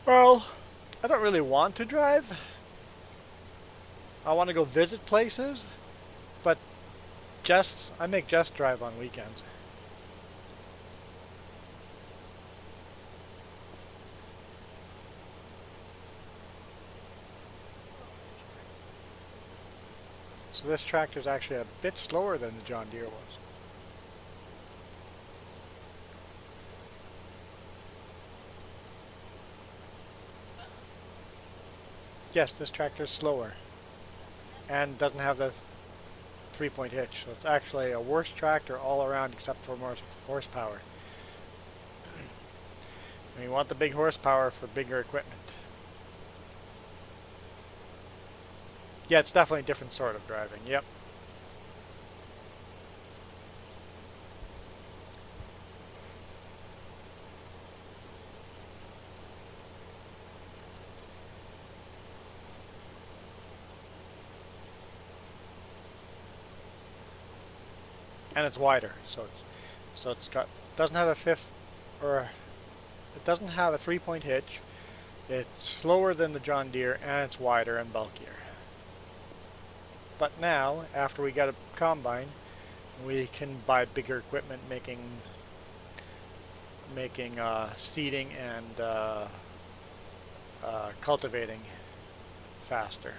Speaker 1: Well, I don't really want to drive. I want to go visit places, but I make Jess drive on weekends. So this tractor is actually a bit slower than the John Deere was. Yes, this tractor is slower and doesn't have the 3-point hitch, so it's actually a worse tractor all around except for more horsepower. And you want the big horsepower for bigger equipment. Yeah, it's definitely a different sort of driving, yep. And it's wider, so it's got doesn't have a it doesn't have a 3-point hitch. It's slower than the John Deere, and it's wider and bulkier. But now, after we get a combine, we can buy bigger equipment, making seeding and cultivating faster.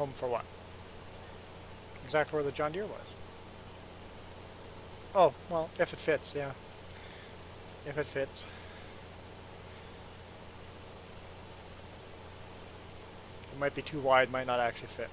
Speaker 1: Home for what? Exactly where the John Deere was. Oh, well, if it fits, yeah. If it fits. It might be too wide, might not actually fit.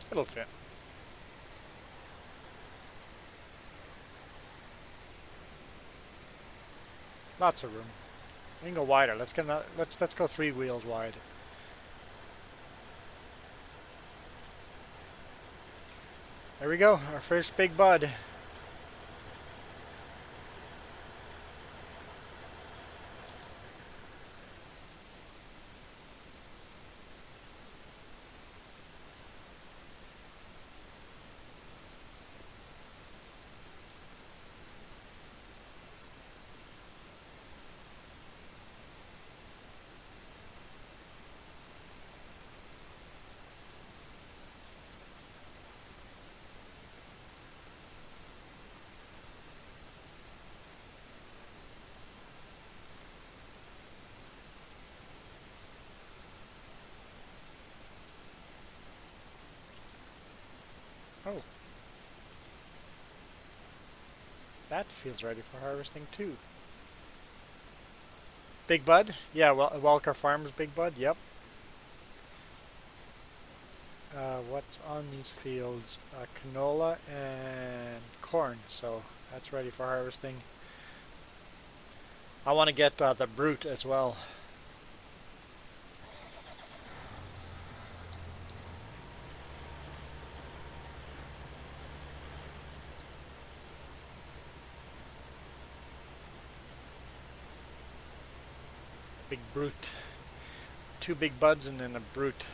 Speaker 1: It'll fit. Lots of room. We can go wider. Let's go 3 wheels wide. There we go, our first big bud. Oh, that feels ready for harvesting too. Big bud? Yeah, well, Welker Farms big bud, yep. What's on these fields? Canola and corn, so that's ready for harvesting. I want to get the brute as well. Big brute. 2 big buds and then a brute.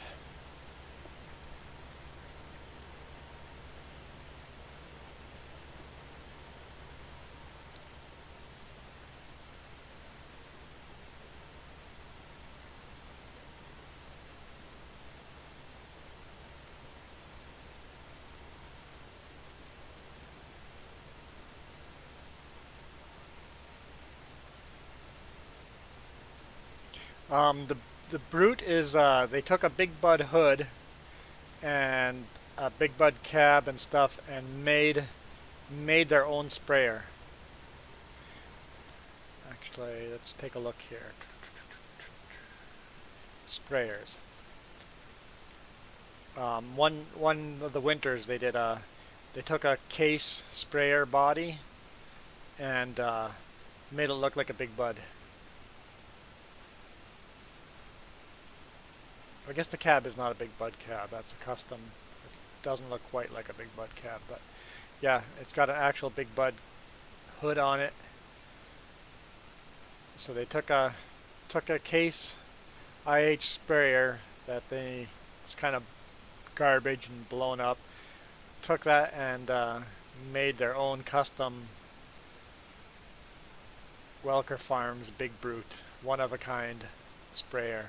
Speaker 1: The brute is they took a big bud hood and a big bud cab and stuff and made their own sprayer. Actually, let's take a look here. Sprayers. One of the winters they took a case sprayer body and made it look like a big bud. I guess the cab is not a big bud cab. That's a custom. It doesn't look quite like a big bud cab, but yeah, it's got an actual big bud hood on it. So they took a case IH sprayer that they was kind of garbage and blown up. Took that and made their own custom Welker Farms Big Brute, one of a kind sprayer.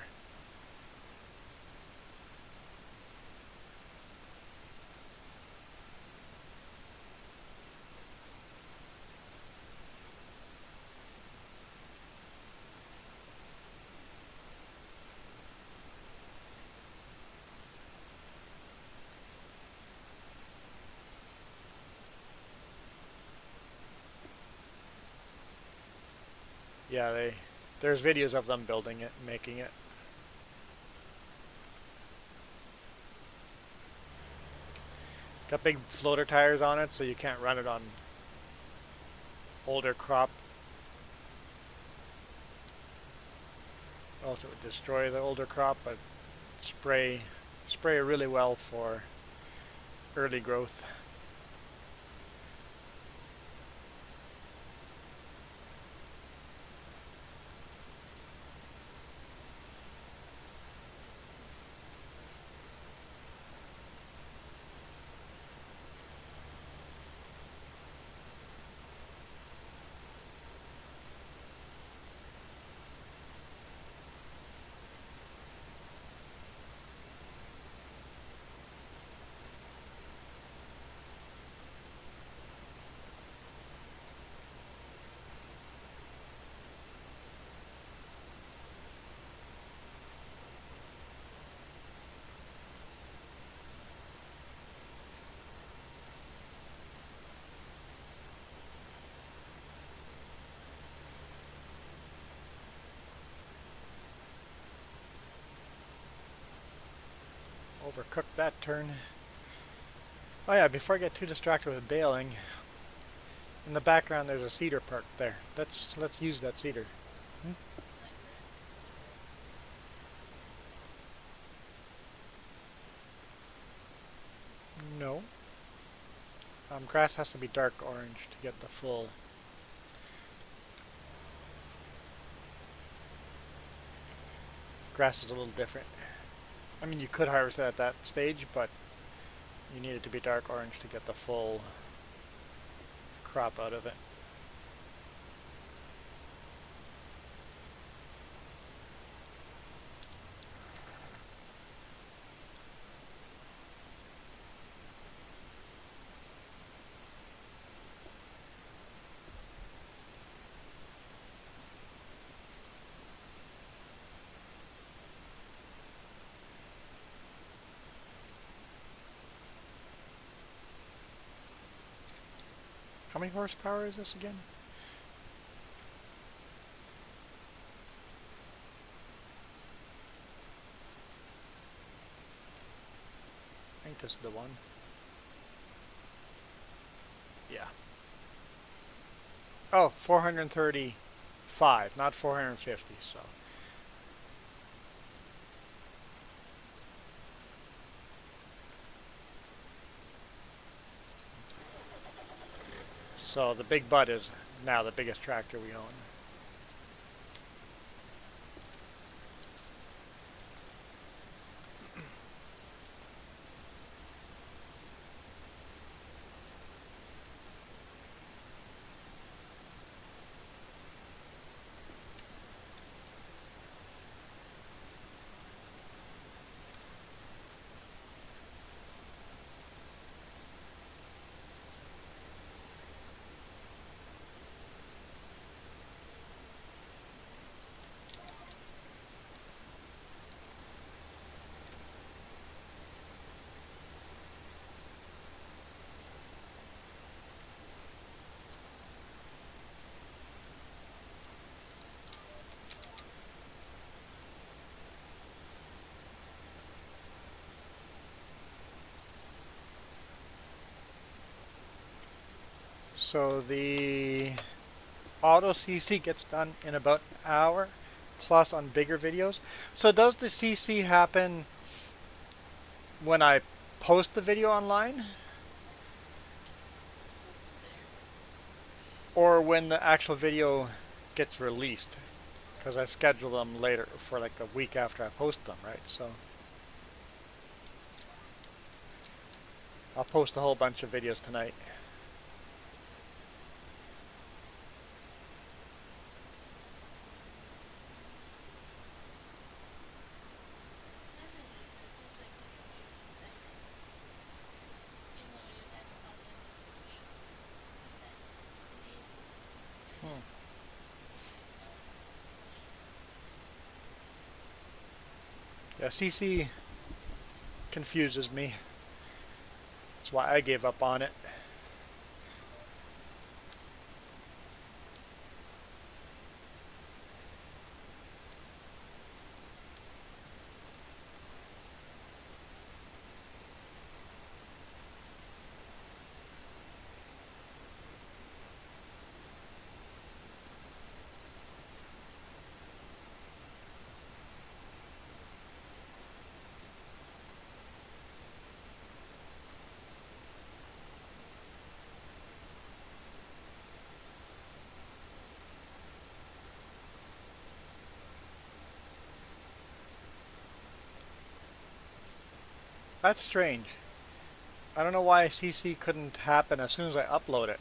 Speaker 1: Yeah, there's videos of them building it, making it. Got big floater tires on it, so you can't run it on older crop. else it would destroy the older crop, but spray really well for early growth. Overcooked that turn. Oh yeah, before I get too distracted with baling, in the background there's a cedar park there. Let's use that cedar. Hmm? No. Grass has to be dark orange to get the full. Grass is a little different. I mean, you could harvest it at that stage, but you need it to be dark orange to get the full crop out of it. How many horsepower is this again? I think this is the one. Yeah. Oh, 435, not 450, so. So the Big Bud is now the biggest tractor we own. So the auto CC gets done in about an hour plus on bigger videos. So does the CC happen when I post the video online or when the actual video gets released? Because I schedule them later for like a week after I post them, right? So I'll post a whole bunch of videos tonight. Hmm. Yeah, CC confuses me. That's why I gave up on it. That's strange. I don't know why CC couldn't happen as soon as I upload it.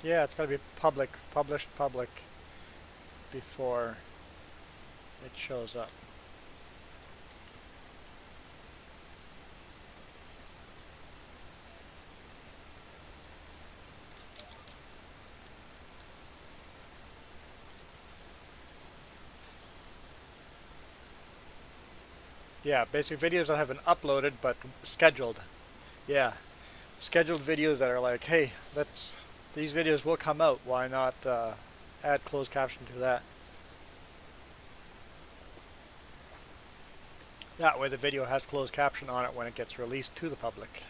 Speaker 1: Yeah, it's gotta be public, published public before it shows up. Yeah, basic videos that have been uploaded but scheduled. Yeah, scheduled videos that are like, hey, these videos will come out. Why not add closed caption to that? That way the video has closed caption on it when it gets released to the public.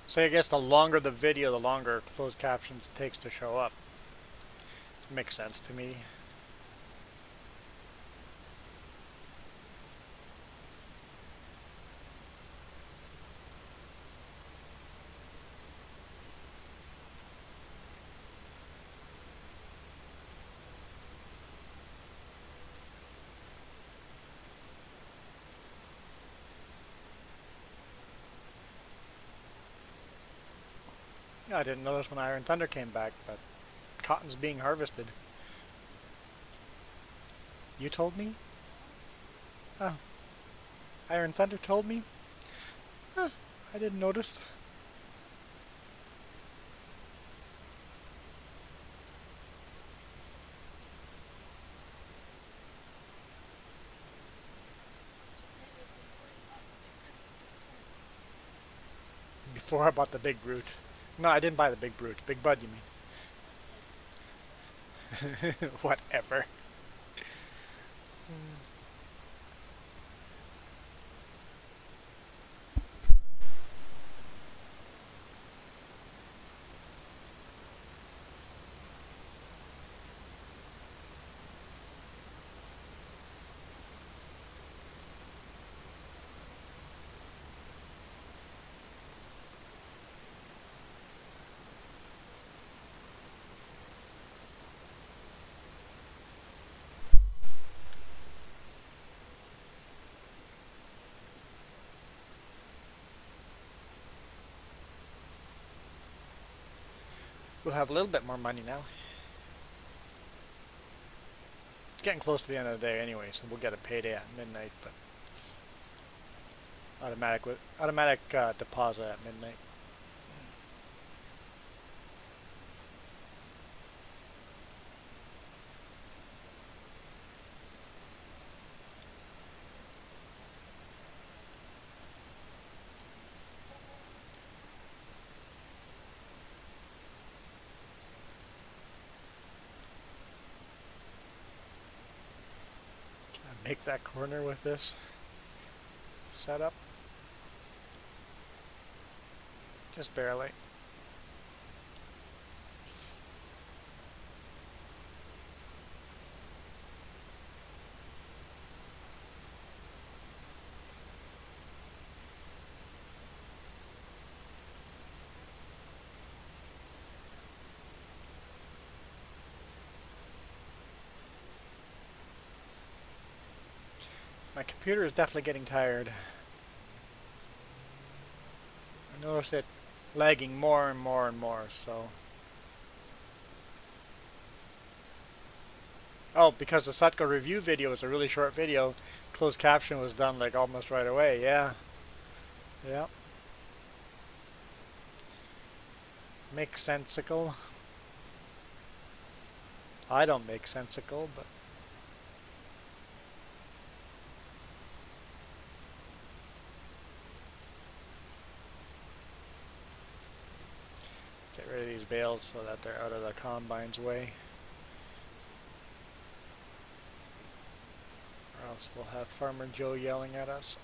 Speaker 1: So I guess the longer the video, the longer closed captions it takes to show up. Makes sense to me. Yeah, I didn't notice when Iron Thunder came back, but cotton's being harvested. You told me? Oh, Iron Thunder told me? Huh, I didn't notice. Before I bought the big brute. No, I didn't buy the big brute. Big bud, you mean? Whatever. We'll have a little bit more money now. It's getting close to the end of the day anyway, so we'll get a payday at midnight, but automatic deposit at midnight. Can I make that corner with this setup? Just barely. My computer is definitely getting tired. I notice it lagging more and more and more, so. Oh, because the Sutco review video was a really short video, closed caption was done like almost right away. Yeah. Yeah. Makes sensical. I don't make sensical, but get rid of these bales so that they're out of the combine's way. Or else we'll have Farmer Joe yelling at us.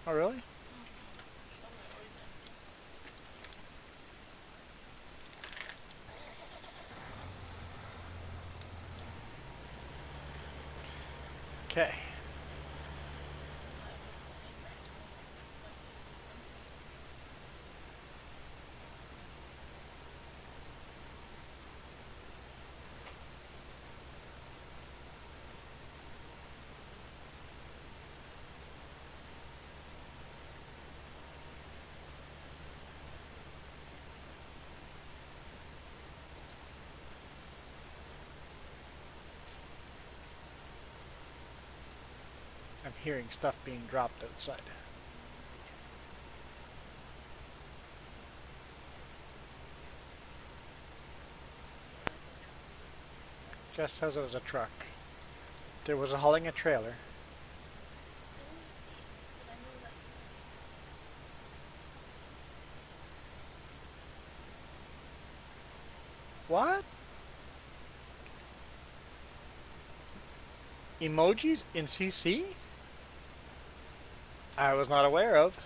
Speaker 1: Oh, really? Okay. I'm hearing stuff being dropped outside. Just says it was a truck. There was a hauling a trailer. What? Emojis in CC? I was not aware of.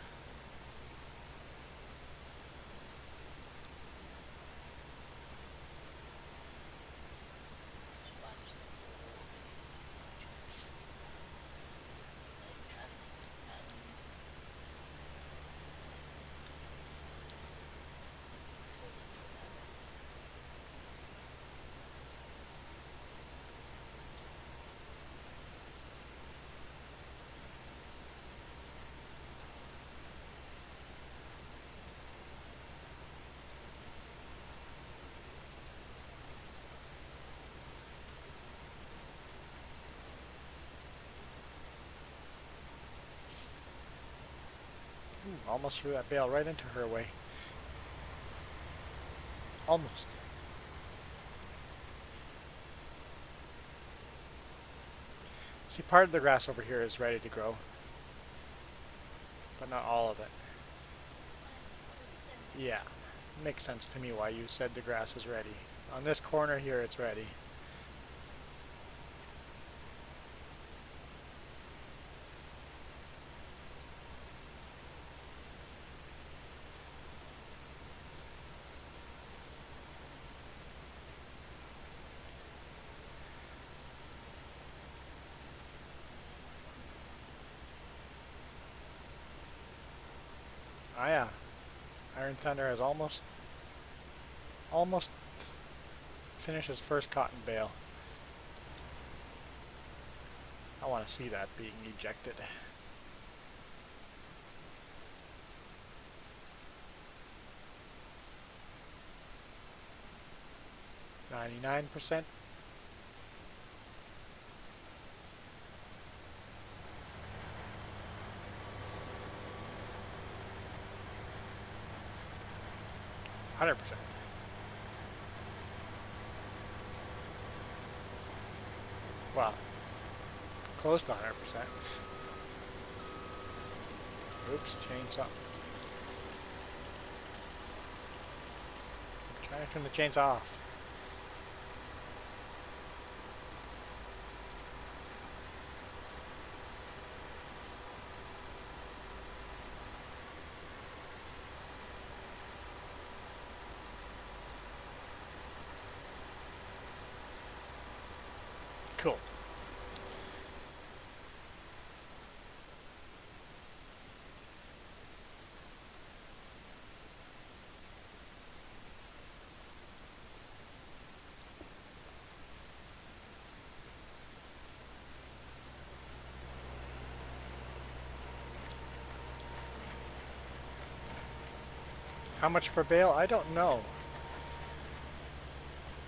Speaker 1: Ooh, almost threw that bale right into her way. Almost. See, part of the grass over here is ready to grow, but not all of it. Yeah, makes sense to me why you said the grass is ready. On this corner here, it's ready. Ah, yeah. Iron Thunder has almost finished his first cotton bale. I want to see that being ejected. 99%. $100%. Wow. Close to 100%. Oops, chainsaw. Trying to turn the chainsaw off. Cool. How much per bale? I don't know.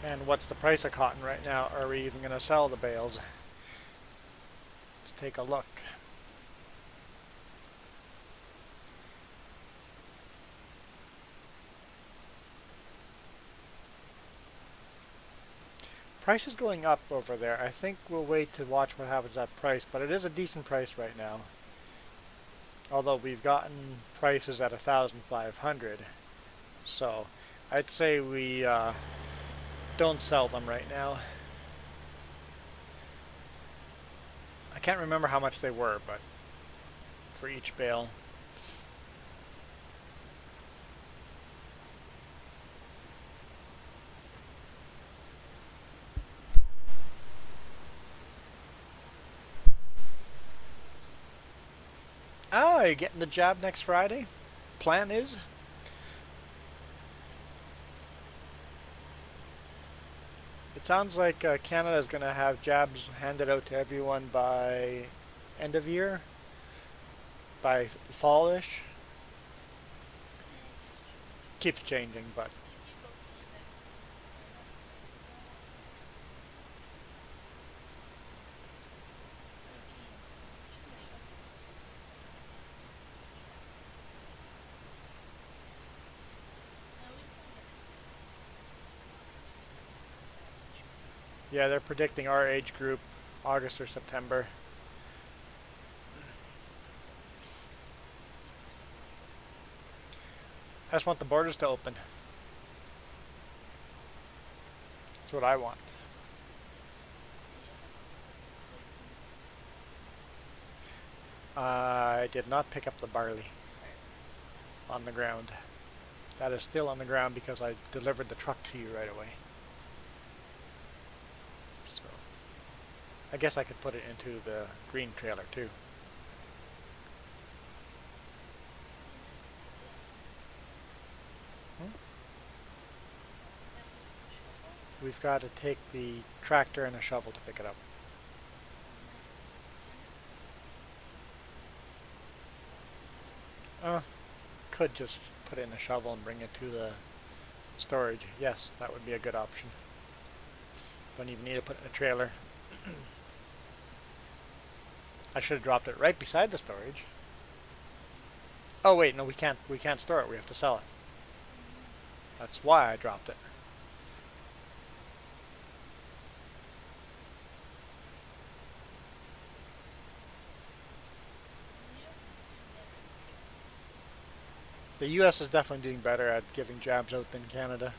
Speaker 1: And what's the price of cotton right now? Are we even going to sell the bales? Let's take a look. Price is going up over there. I think we'll wait to watch what happens at price, but it is a decent price right now. Although we've gotten prices at 1,500, so I'd say we don't sell them right now. I can't remember how much they were, but for each bale. Oh, are you getting the job next Friday? Plan is? It sounds like Canada is going to have jabs handed out to everyone by end of year, by fallish. Keeps changing, but yeah, they're predicting our age group August or September. I just want the borders to open. That's what I want. I did not pick up the barley on the ground. That is still on the ground because I delivered the truck to you right away. So I guess I could put it into the green trailer too. Hmm? We've got to take the tractor and a shovel to pick it up. Could just put in a shovel and bring it to the storage. Yes, that would be a good option. Don't even need to put it in a trailer. I should have dropped it right beside the storage. Oh wait, no, we can't. We can't store it. We have to sell it. That's why I dropped it. The U.S. is definitely doing better at giving jabs out than Canada.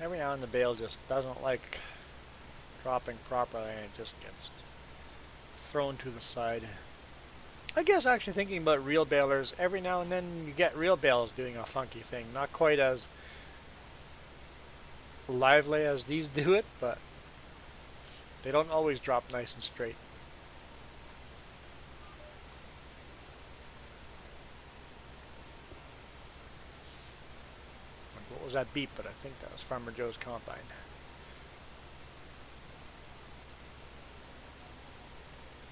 Speaker 1: Every now and the bale just doesn't like dropping properly and it just gets thrown to the side. I guess actually thinking about reel bailers, every now and then you get reel bails doing a funky thing. Not quite as lively as these do it, but they don't always drop nice and straight. What was that beep? But I think that was Farmer Joe's combine.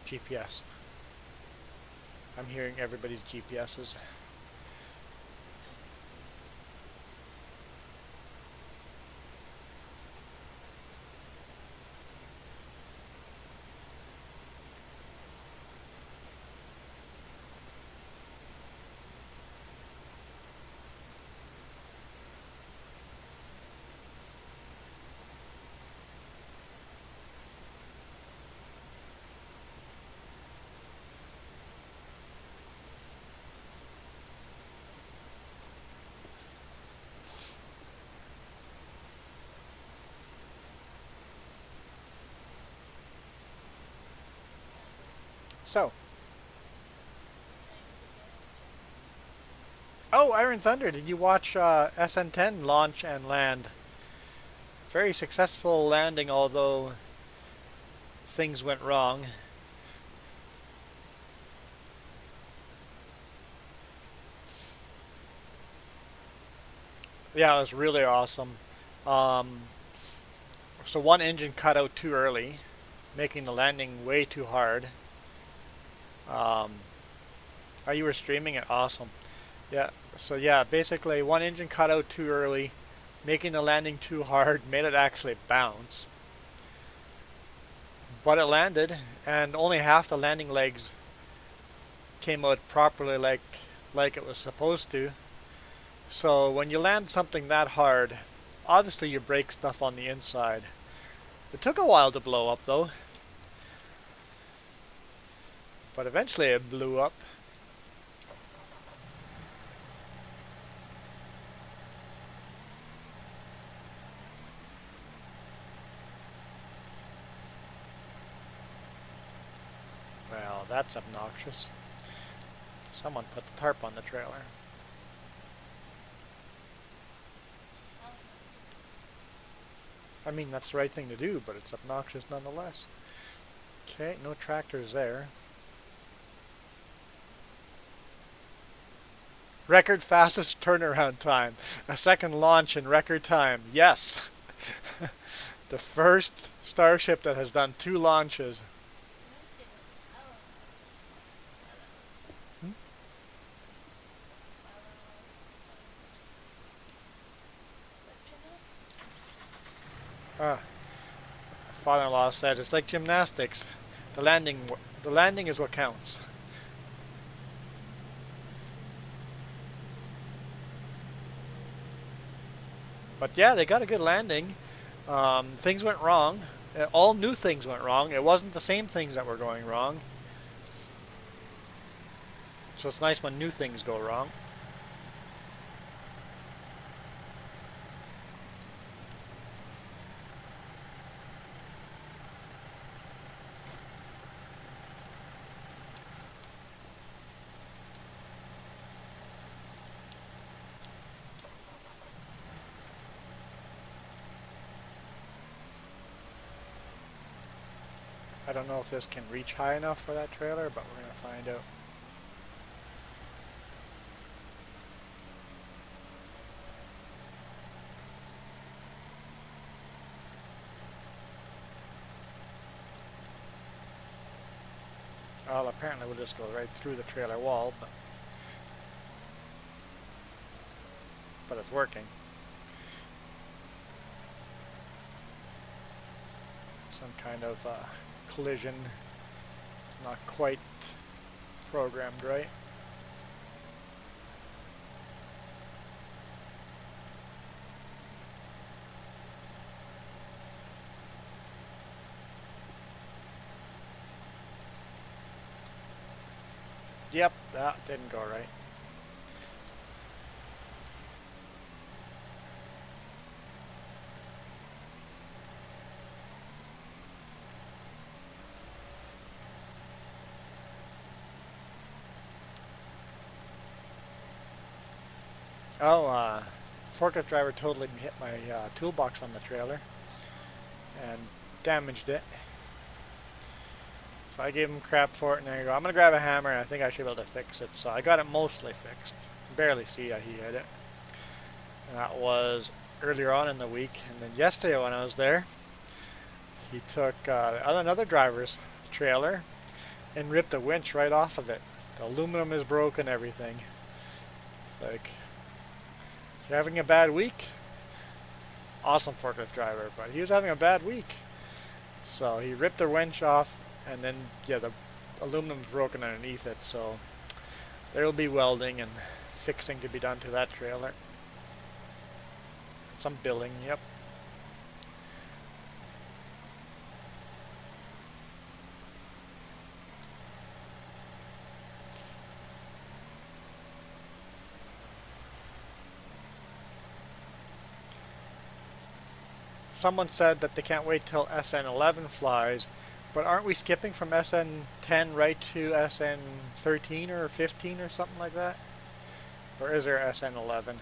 Speaker 1: GPS. I'm hearing everybody's GPSs. So, oh, Iron Thunder, did you watch SN10 launch and land? Very successful landing, although things went wrong. Yeah, it was really awesome. Um, so one engine cut out too early, making the landing way too hard. Oh, you were streaming it? Awesome. Yeah, so yeah, basically one engine cut out too early, making the landing too hard, made it actually bounce. But it landed, and only half the landing legs came out properly like it was supposed to. So when you land something that hard, obviously you break stuff on the inside. It took a while to blow up though, but eventually it blew up. Well, that's obnoxious. Someone put the tarp on the trailer. I mean, that's the right thing to do, but it's obnoxious nonetheless. Okay, no tractors there. Record fastest turnaround time. A second launch in record time. Yes. The first Starship that has done 2 launches. Hmm? Ah, father-in-law said it's like gymnastics. The landing is what counts. But yeah, they got a good landing. Things went wrong. All new things went wrong. It wasn't the same things that were going wrong. So it's nice when new things go wrong. I don't know if this can reach high enough for that trailer, but we're going to find out. Well, apparently we'll just go right through the trailer wall, but it's working. Some kind of collision. It's not quite programmed right. Yep, that didn't go right. Oh, forklift driver totally hit my toolbox on the trailer and damaged it. So I gave him crap for it, and there you go. I'm going to grab a hammer, and I think I should be able to fix it. So I got it mostly fixed. Barely see he hit it. And that was earlier on in the week. And then yesterday when I was there, he took another driver's trailer and ripped the winch right off of it. The aluminum is broken, everything. It's like, you're having a bad week? Awesome forklift driver, but he was having a bad week. So he ripped the winch off, and then, yeah, the aluminum's broken underneath it, so there will be welding and fixing to be done to that trailer. Some billing, yep. Someone said that they can't wait till SN11 flies, but aren't we skipping from SN10 right to SN13 or 15 or something like that? Or is there SN11?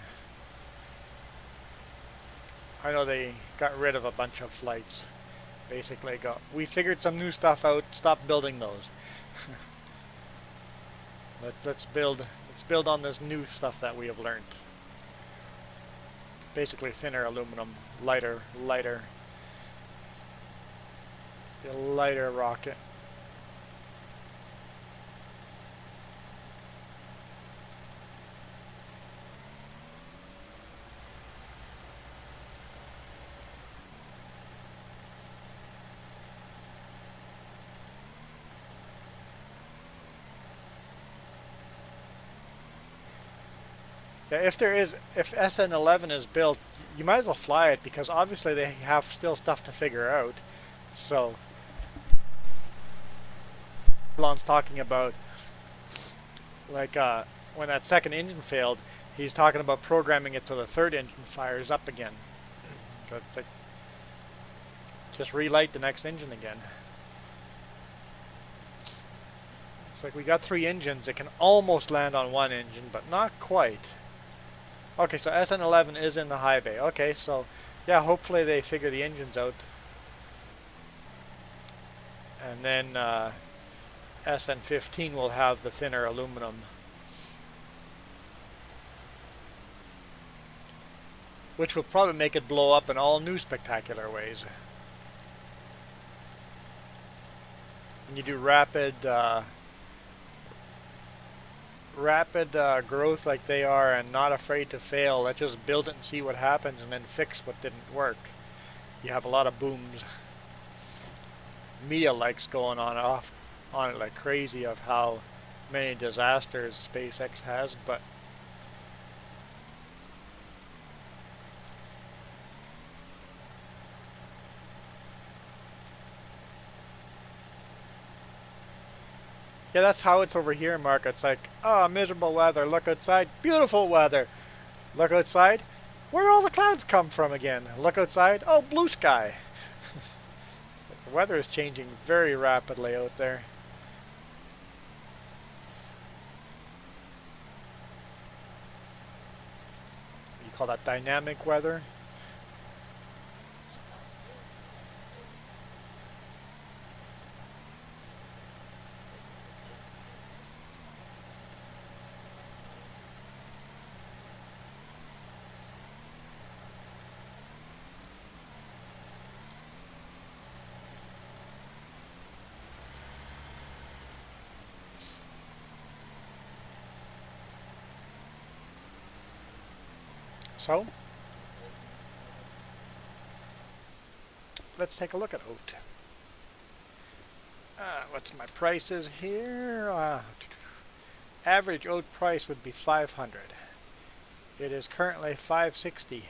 Speaker 1: I know they got rid of a bunch of flights. Basically, we figured some new stuff out, stop building those. let's build on this new stuff that we have learned. Basically thinner aluminum, lighter rocket. Yeah, if SN11 is built, you might as well fly it because obviously they have still stuff to figure out. So, Elon's talking about, like, when that second engine failed, he's talking about programming it so the third engine fires up again. Like, just relight the next engine again. It's like we got 3 engines. It can almost land on 1 engine, but not quite. Okay, so SN11 is in the high bay. Okay, so yeah, hopefully they figure the engines out. And then SN15 will have the thinner aluminum. Which will probably make it blow up in all new spectacular ways. When you do rapid growth like they are and not afraid to fail, let's just build it and see what happens and then fix what didn't work. You have a lot of booms. Media likes going on it like crazy of how many disasters SpaceX has, but yeah, that's how it's over here, Mark. It's like, oh, miserable weather. Look outside. Beautiful weather. Look outside. Where all the clouds come from again? Look outside. Oh, blue sky. Like the weather is changing very rapidly out there. You call that dynamic weather? So, let's take a look at oat. What's my prices here? Average oat price would be 500. It is currently 560.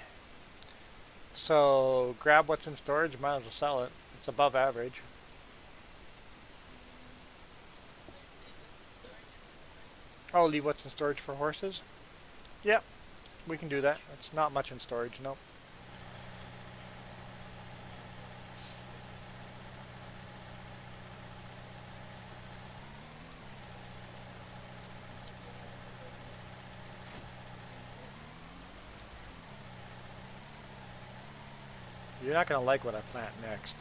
Speaker 1: So grab what's in storage, might as well sell it. It's above average. Oh, leave what's in storage for horses? Yep, we can do that. It's not much in storage, nope. You're not gonna like what I plant next.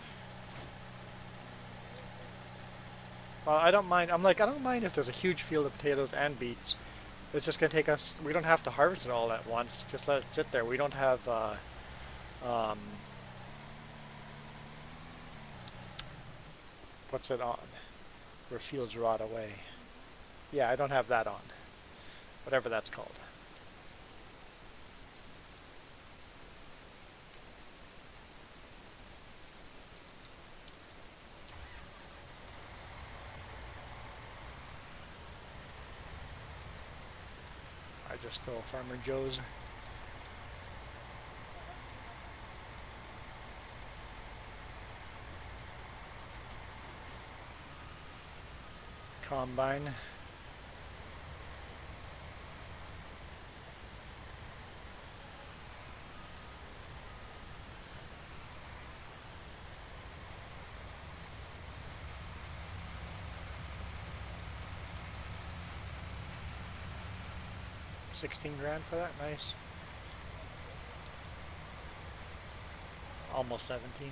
Speaker 1: Well, I don't mind. I don't mind if there's a huge field of potatoes and beets. It's just gonna take us. We don't have to harvest it all at once. Just let it sit there. We don't have. Um, what's it on? Where fields rot away. Yeah, I don't have that on. Whatever that's called. I just stole Farmer Joe's. Combine. $16,000 for that. Nice. Almost 17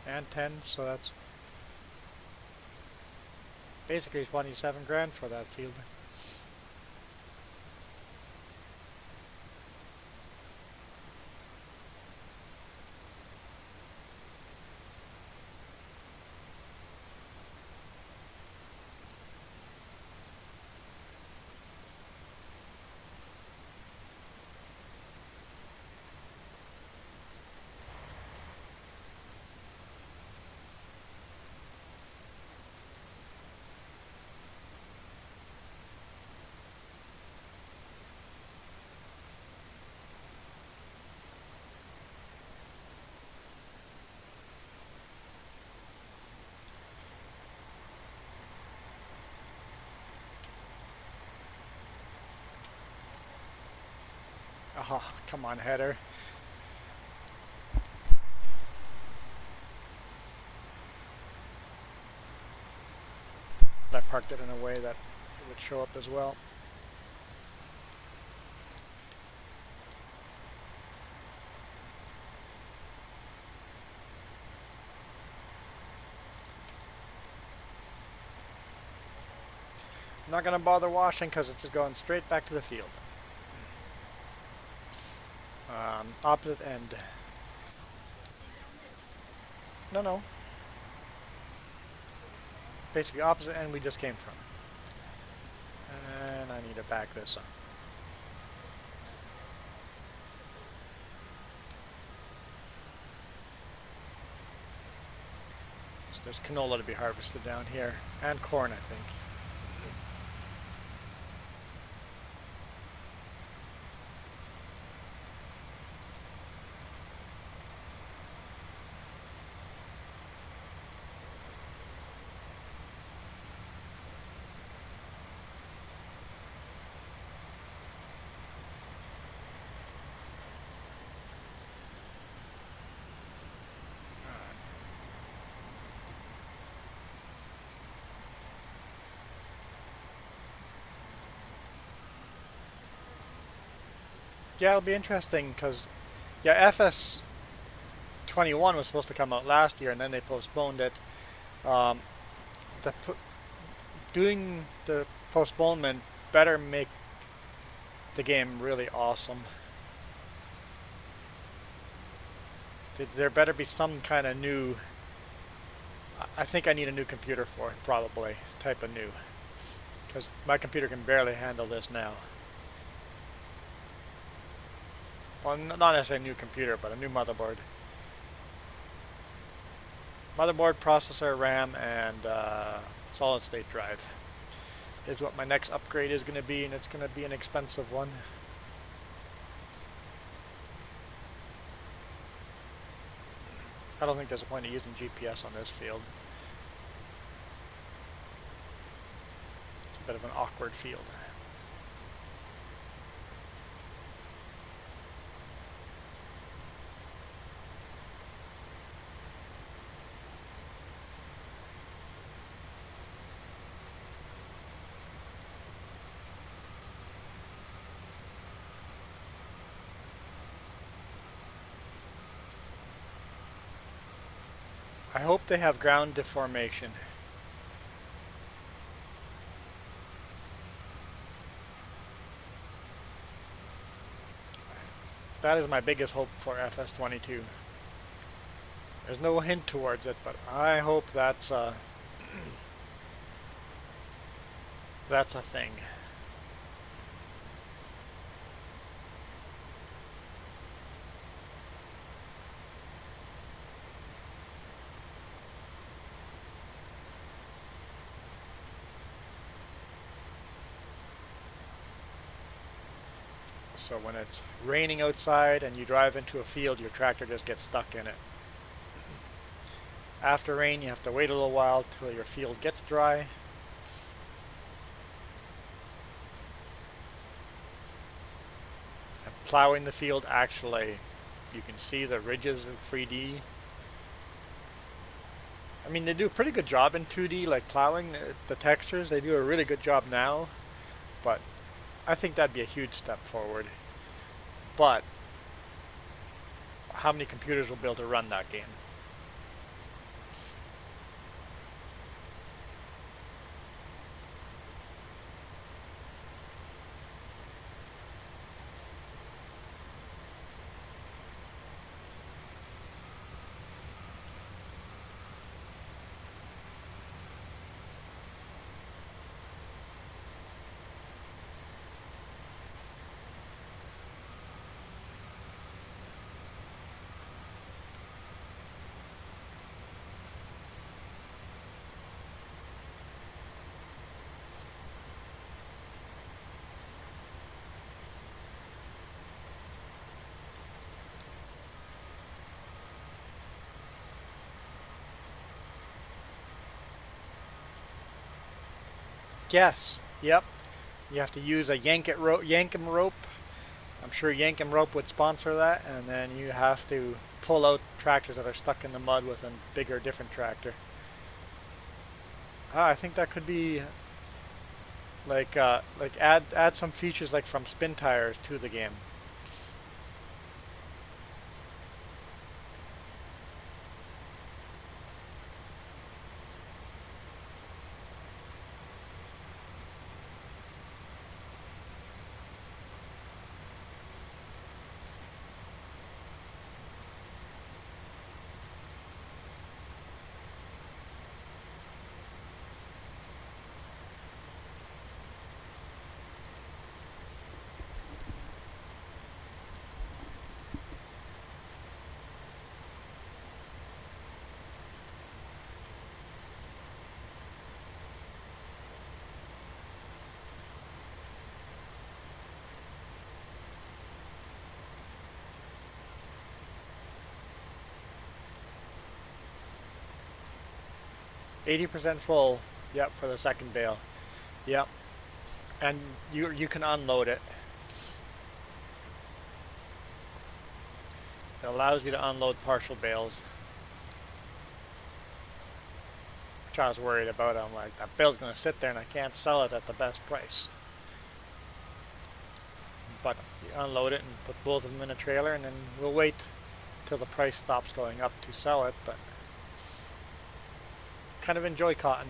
Speaker 1: and 10. So that's basically $27,000 for that field. Oh, come on, header. I parked it in a way that it would show up as well. I'm not going to bother washing because it's just going straight back to the field. Opposite end. No. Basically opposite end we just came from. And I need to back this up. So there's canola to be harvested down here. And corn, I think. Yeah, it'll be interesting because, yeah, FS 21 was supposed to come out last year and then they postponed it. Um, the doing the postponement better make the game really awesome. There better be some kind of new. I think I need a new computer for it, probably. Type of new. Because my computer can barely handle this now. Well, not necessarily a new computer, but a new motherboard. Motherboard, processor, RAM, and solid state drive is what my next upgrade is going to be, and it's going to be an expensive one. I don't think there's a point of using GPS on this field. It's a bit of an awkward field. I hope they have ground deformation. That is my biggest hope for FS22. There's no hint towards it, but I hope that's a thing. So when it's raining outside and you drive into a field, your tractor just gets stuck in it. After rain, you have to wait a little while till your field gets dry. And plowing the field, actually, you can see the ridges in 3D. I mean, they do a pretty good job in 2D, like plowing the textures. They do a really good job now, but I think that'd be a huge step forward. But how many computers will be able to run that game? Yes, yep. You have to use a Yankum rope. I'm sure Yankum rope would sponsor that, and then you have to pull out tractors that are stuck in the mud with a bigger, different tractor. I think that could be like add some features like from spin tires to the game. %80 full. Yep, for the second bale. Yep, and you can unload it. It allows you to unload partial bales, which I was worried about. I'm like, that bale's going to sit there and I can't sell it at the best price. But you unload it and put both of them in a trailer, and then we'll wait till the price stops going up to sell it. But kind of enjoy cotton.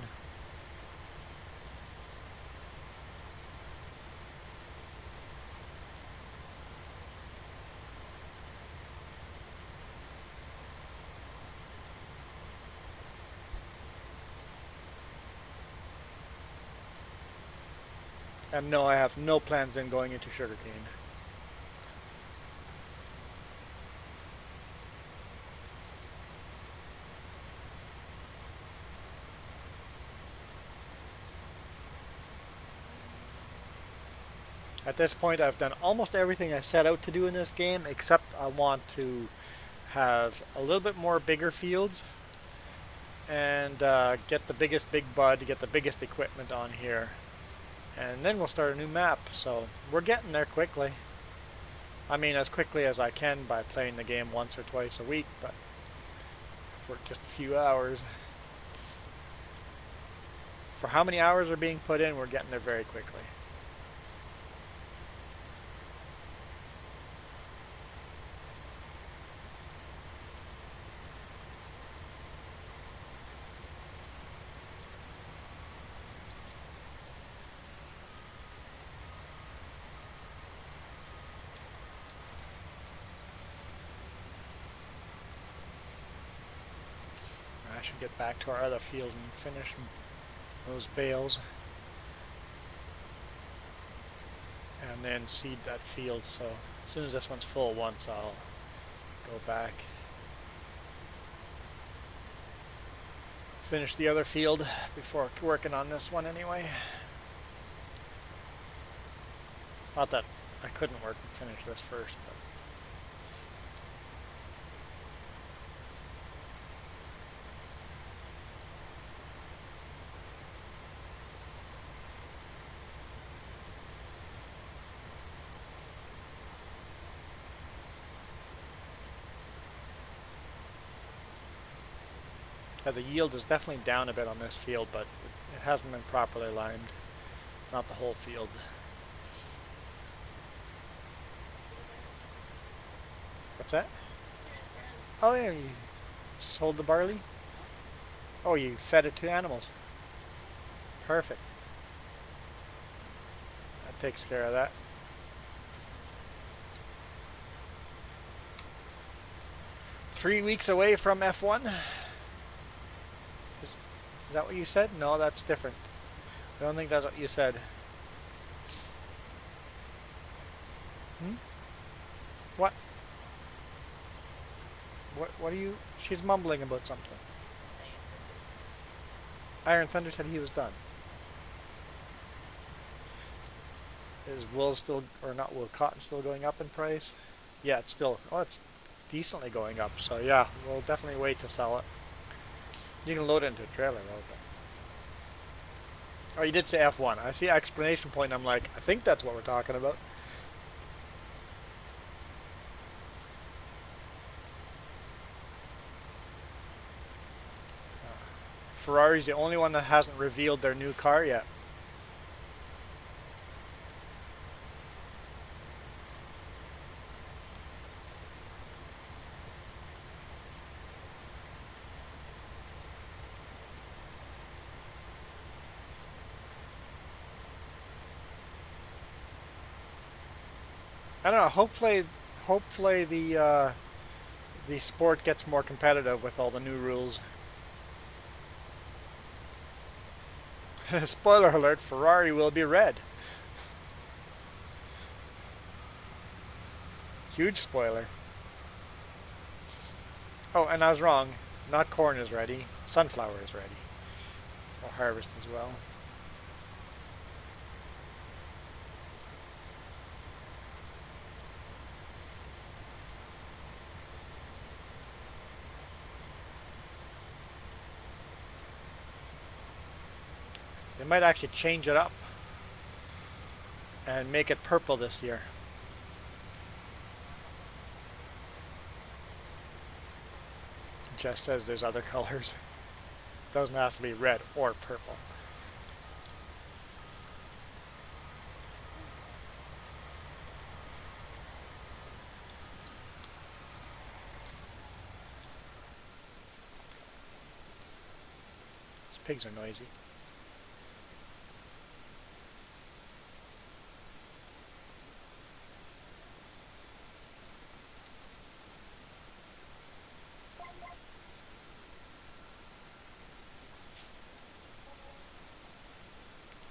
Speaker 1: And no, I have no plans in going into sugarcane. At this point, I've done almost everything I set out to do in this game, except I want to have a little bit more bigger fields and get the biggest big bud, get the biggest equipment on here. And then we'll start a new map, so we're getting there quickly. I mean, as quickly as I can by playing the game once or twice a week, but for just a few hours. For how many hours are being put in, we're getting there very quickly. should get back to our other field and finish those bales. And then seed that field, so as soon as this one's full once, I'll go back. Finish the other field before working on this one anyway. Not that I couldn't work and finish this first, but yeah, the yield is definitely down a bit on this field, but it hasn't been properly limed. Not the whole field. What's that? Oh yeah, you sold the barley? Oh, you fed it to animals. Perfect. That takes care of that. Three weeks away from F1. Is that what you said? No, that's different. I don't think that's what you said. Hmm? What? What are you? She's mumbling about something. Iron Thunder said he was done. Is wool still, or not wool, cotton still going up in price? Yeah, it's still, oh, it's decently going up. So yeah, we'll definitely wait to sell it. You can load it into a trailer though. Oh, you did say F1. I see exclamation point. I'm like, I think that's what we're talking about. Ferrari's the only one that hasn't revealed their new car yet. I don't know. Hopefully the sport gets more competitive with all the new rules. Spoiler alert: Ferrari will be red. Huge spoiler. Oh, and I was wrong. Not corn is ready. Sunflower is ready for harvest as well. They might actually change it up and make it purple this year. Just says there's other colors. Doesn't have to be red or purple. These pigs are noisy.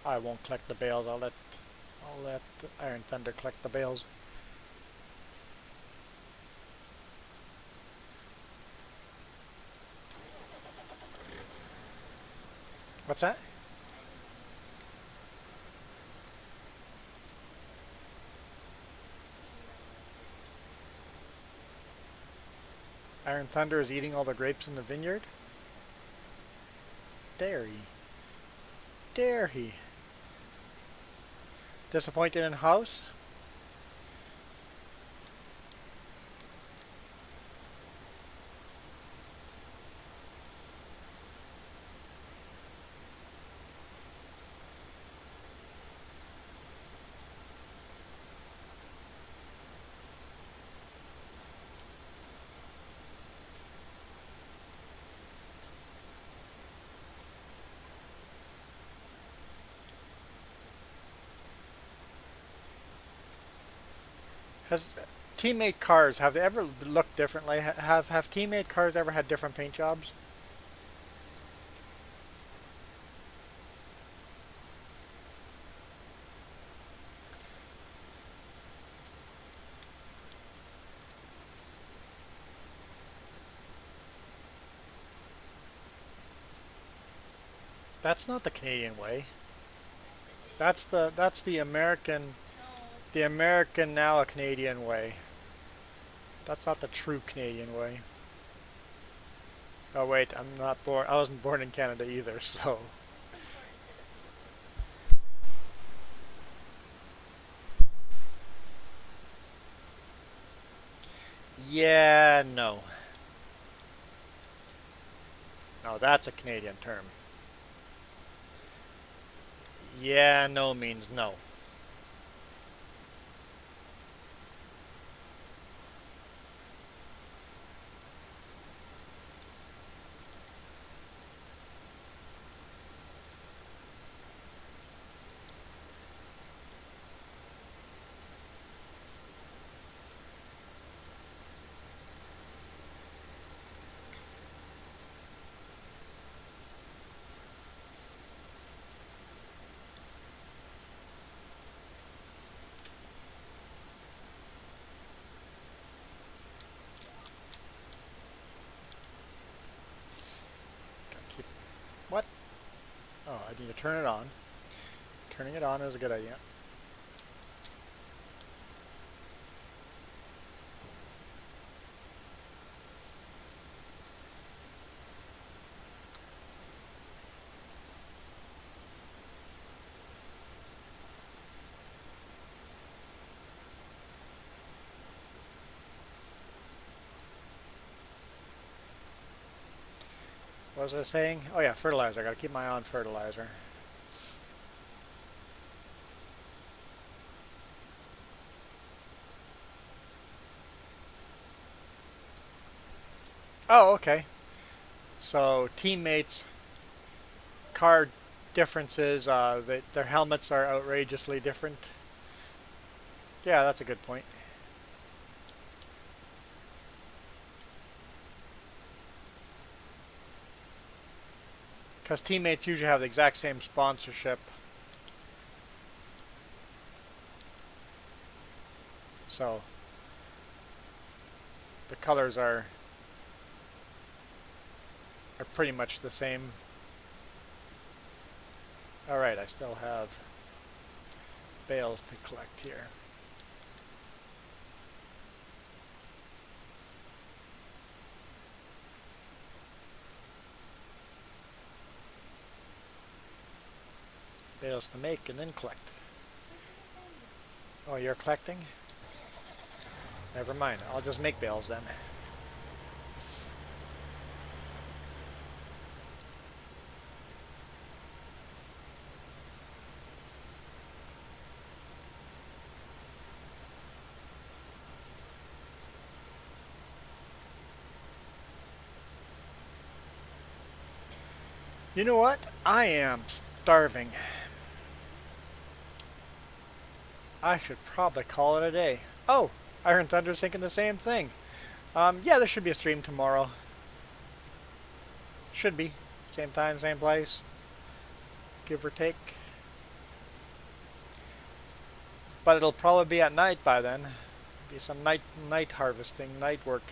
Speaker 1: I won't collect the bales. I'll let Iron Thunder collect the bales. What's that? Iron Thunder is eating all the grapes in the vineyard? Dare he? Dare he? Disappointed in house? Has teammate cars, have they ever looked differently? Have teammate cars ever had different paint jobs? That's not the Canadian way. That's the American now a Canadian way. That's not the true Canadian way. Oh wait, I'm not born. I wasn't born in Canada either, so. Yeah, no. No, that's a Canadian term. Yeah, no means no. Gotta keep. What? Oh, I need to turn it on. Turning it on is a good idea. What was I saying? Oh yeah, fertilizer. I gotta keep my eye on fertilizer. Oh, okay. So teammates, car differences. Their helmets are outrageously different. Yeah, that's a good point. Because teammates usually have the exact same sponsorship. So the colors are pretty much the same. Alright, I still have bales to collect here. Bales to make and then collect. Oh, you're collecting? Never mind. I'll just make bales then. You know what? I am starving. I should probably call it a day. Oh, Iron Thunder's thinking the same thing. Yeah, there should be a stream tomorrow. Should be. Same time, same place. Give or take. But it'll probably be at night by then. Be some night harvesting, night work.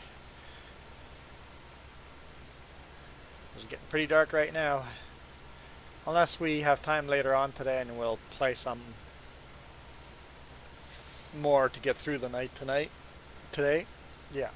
Speaker 1: It's getting pretty dark right now. Unless we have time later on today and we'll play some more to get through the night today. Yeah.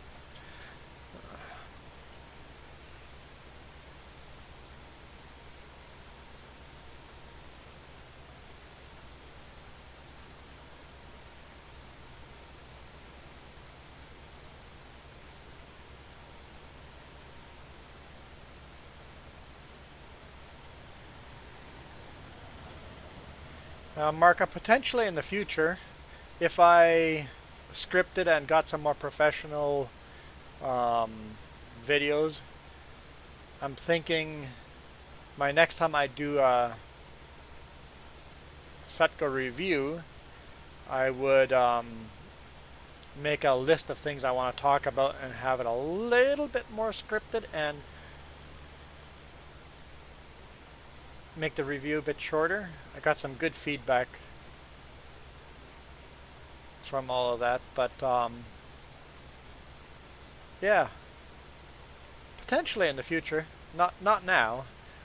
Speaker 1: Mark up potentially in the future if I scripted and got some more professional um, videos. I'm thinking my next time I do a Sutco review, I would make a list of things I want to talk about and have it a little bit more scripted and make the review a bit shorter. I got some good feedback from all of that, but yeah, potentially in the future. Not now.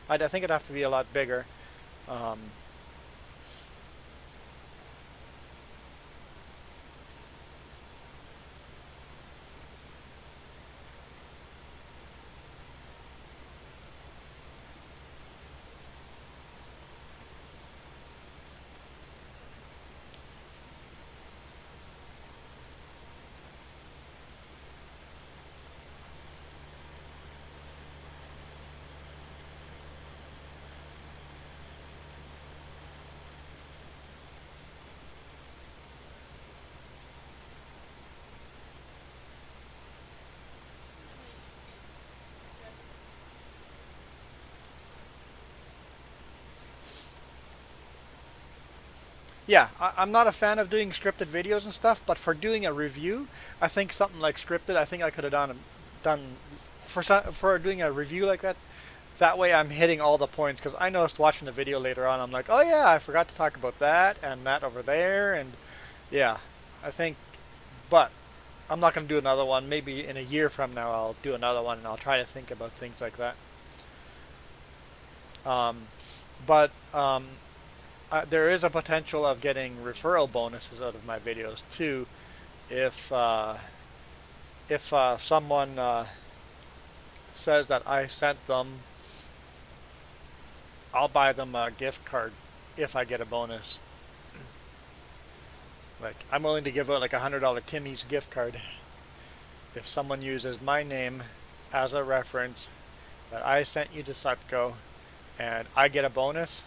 Speaker 1: I think it'd have to be a lot bigger. Um, Yeah, I'm not a fan of doing scripted videos and stuff, but for doing a review, I think something like scripted, I think I could have done for doing a review like that. That way, I'm hitting all the points because I noticed watching the video later on, I'm like, oh yeah, I forgot to talk about that and that over there, and yeah, I think. But I'm not going to do another one. Maybe in a year from now, I'll do another one and I'll try to think about things like that. Um, but there is a potential of getting referral bonuses out of my videos too if someone says that I sent them. I'll buy them a gift card if I get a bonus. Like I'm willing to give out like $100 Timmy's gift card if someone uses my name as a reference that I sent you to Sutco and I get a bonus.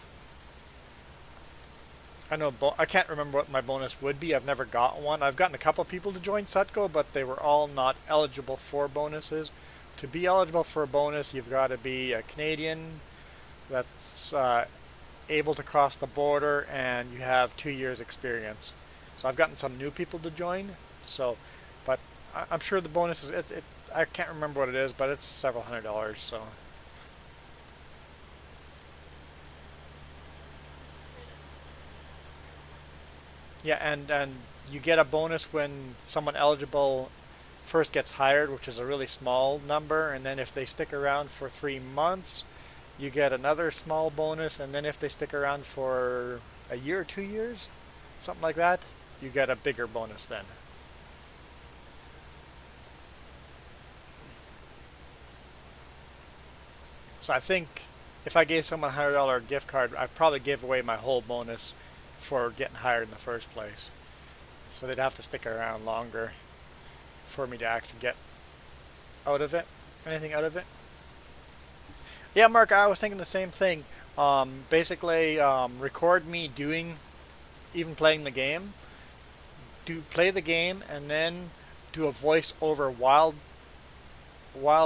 Speaker 1: I know I can't remember what my bonus would be. I've never got one. I've gotten a couple of people to join Sutco, but they were all not eligible for bonuses. To be eligible for a bonus, you've got to be a Canadian that's able to cross the border and you have 2 years experience. So I've gotten some new people to join. So, but I'm sure the bonus is I can't remember what it is, but it's several $100s. So yeah, and you get a bonus when someone eligible first gets hired, which is a really small number, and then if they stick around for 3 months, you get another small bonus, and then if they stick around for a year or 2 years, something like that, you get a bigger bonus then. So I think if I gave someone a $100 gift card, I'd probably give away my whole bonus for getting hired in the first place. So they'd have to stick around longer for me to actually get out of it, anything out of it. Yeah, Mark, I was thinking the same thing. Basically, record me doing, even playing the game. Do play the game and then do a voice over while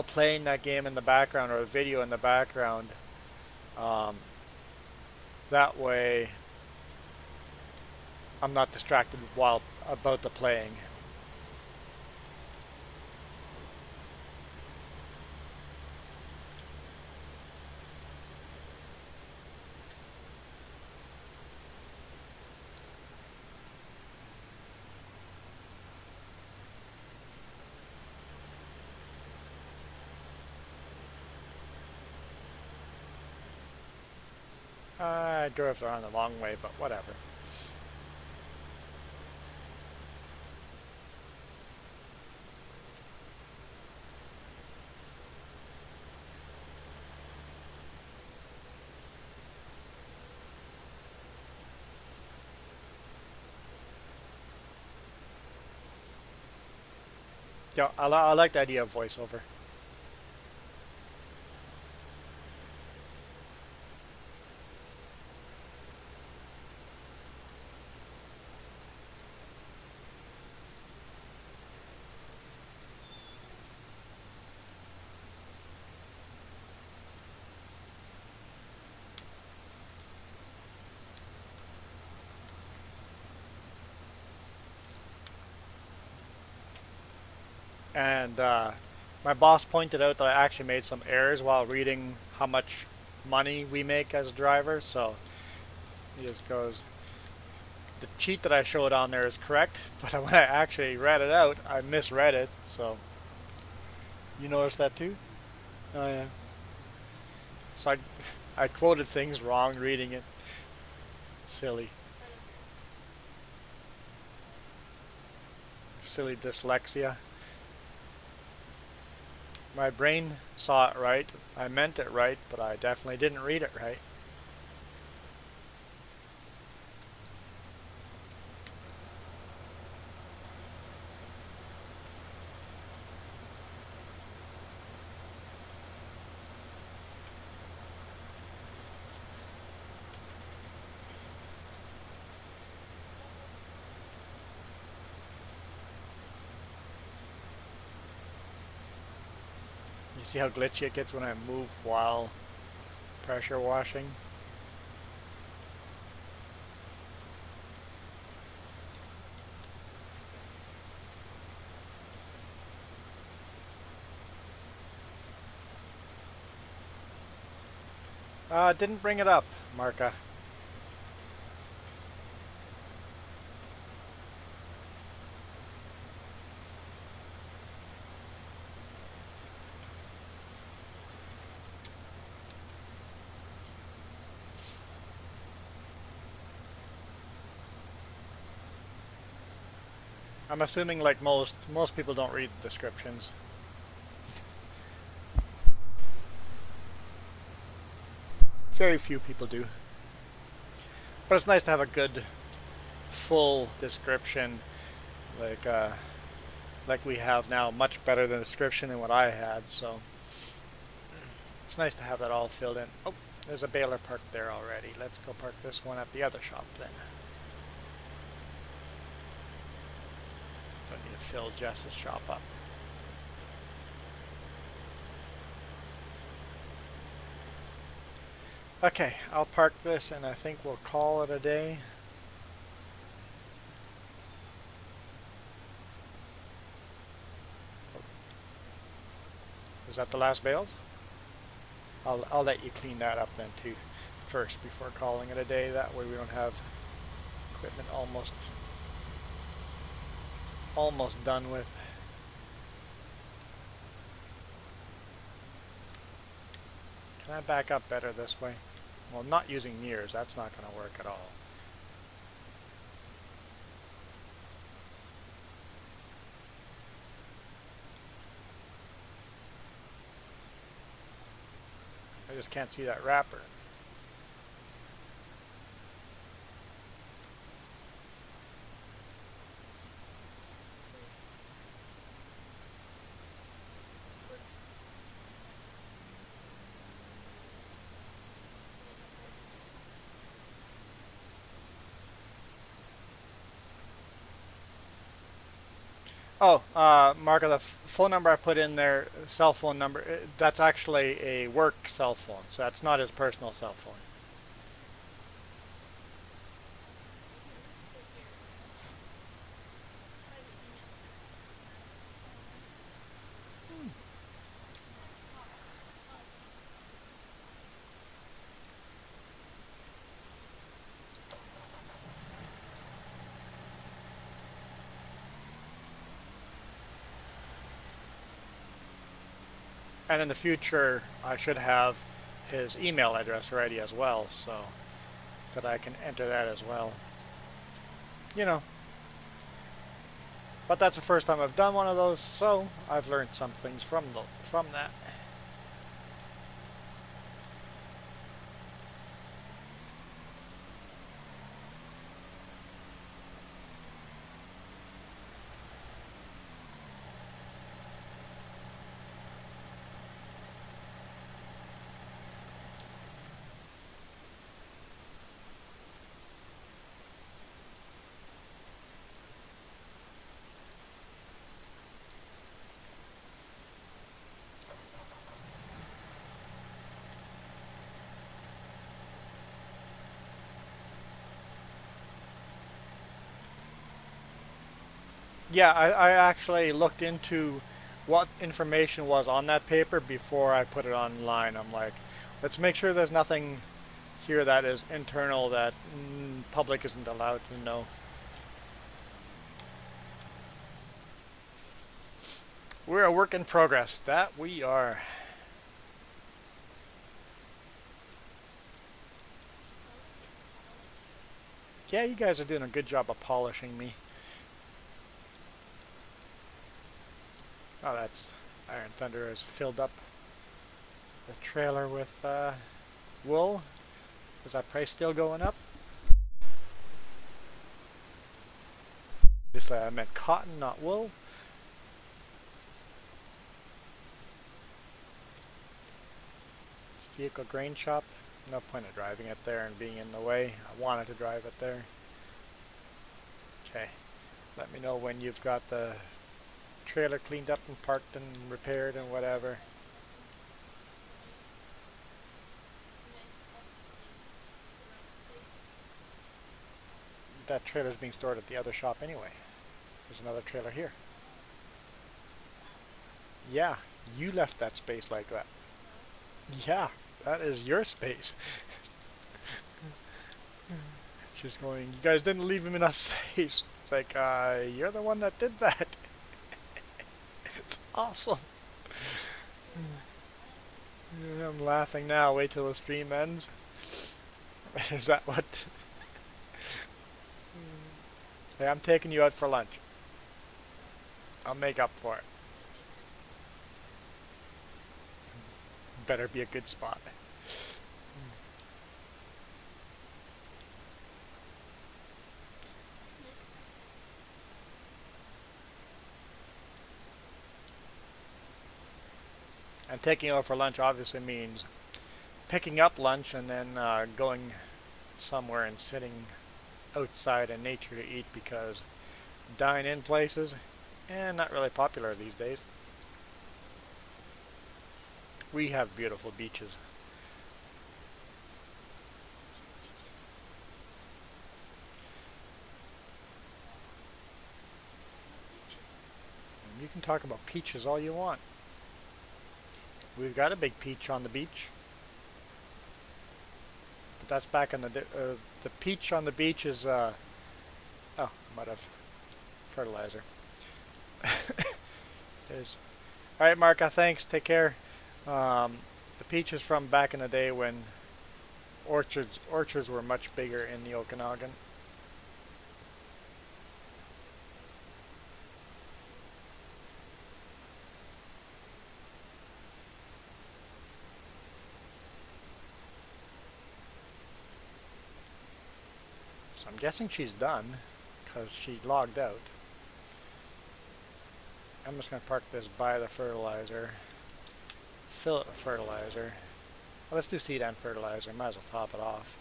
Speaker 1: playing that game in the background or a video in the background. Um, that way, I'm not distracted while about the playing. I drove around the long way, but whatever. Yeah, I like the idea of voiceover. And my boss pointed out that I actually made some errors while reading how much money we make as drivers. So he just goes, the cheat that I showed on there is correct, but when I actually read it out, I misread it. So you noticed that too? Oh yeah. So I quoted things wrong reading it. Silly. Silly dyslexia. My brain saw it right. I meant it right, but I definitely didn't read it right. You see how glitchy it gets when I move while pressure washing? Didn't bring it up, Marka. I'm assuming like most people don't read the descriptions. Very few people do. But it's nice to have a good full description like like we have now, much better than the description than what I had, so it's nice to have that all filled in. Oh, there's a baler parked there already. Let's go park this one at the other shop then. Don't need to fill Jess's shop up. Okay, I'll park this and I think we'll call it a day. Is that the last bales? I'll let you clean that up then too first before calling it a day. That way we don't have equipment almost done with. Can I back up better this way? Well, not using mirrors, that's not going to work at all. I just can't see that wrapper. Oh, Mark, the phone number I put in there, cell phone number, that's actually a work cell phone, so that's not his personal cell phone. And in the future, I should have his email address ready as well, so that I can enter that as well. You know, but that's the first time I've done one of those, so I've learned some things from that. Yeah, I actually looked into what information was on that paper before I put it online. I'm like, let's make sure there's nothing here that is internal that public isn't allowed to know. We're a work in progress. That we are. Yeah, you guys are doing a good job of polishing me. Oh, that's Iron Thunder has filled up the trailer with wool. Is that price still going up? Obviously, I meant cotton, not wool. Vehicle grain shop. No point of driving it there and being in the way. I wanted to drive it there. Okay. Let me know when you've got the trailer cleaned up and parked and repaired and whatever. That trailer's being stored at the other shop anyway. There's another trailer here. Yeah, you left that space like that. Yeah, that is your space. She's going, you guys didn't leave him enough space. It's like, you're the one that did that. It's awesome. I'm laughing now. Wait till the stream ends. Is that what? Hey, I'm taking you out for lunch. I'll make up for it. Better be a good spot. And taking you out for lunch obviously means picking up lunch and then going somewhere and sitting outside in nature to eat, because dine-in places, not really popular these days. We have beautiful beaches. And you can talk about peaches all you want. We've got a big peach on the beach. But that's back in the peach on the beach is oh, might have fertilizer. There's alright, Marka, thanks, take care. The peach is from back in the day when orchards were much bigger in the Okanagan. So I'm guessing she's done, because she logged out. I'm just going to park this by the fertilizer. Fill it with fertilizer. Well, let's do seed and fertilizer. Might as well top it off.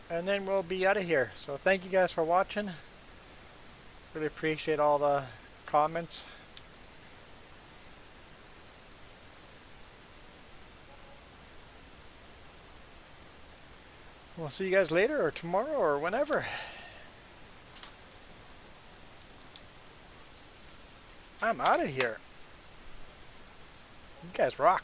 Speaker 1: And then we'll be out of here. So thank you guys for watching. Really appreciate all the comments. We'll see you guys later or tomorrow or whenever. I'm out of here. You guys rock.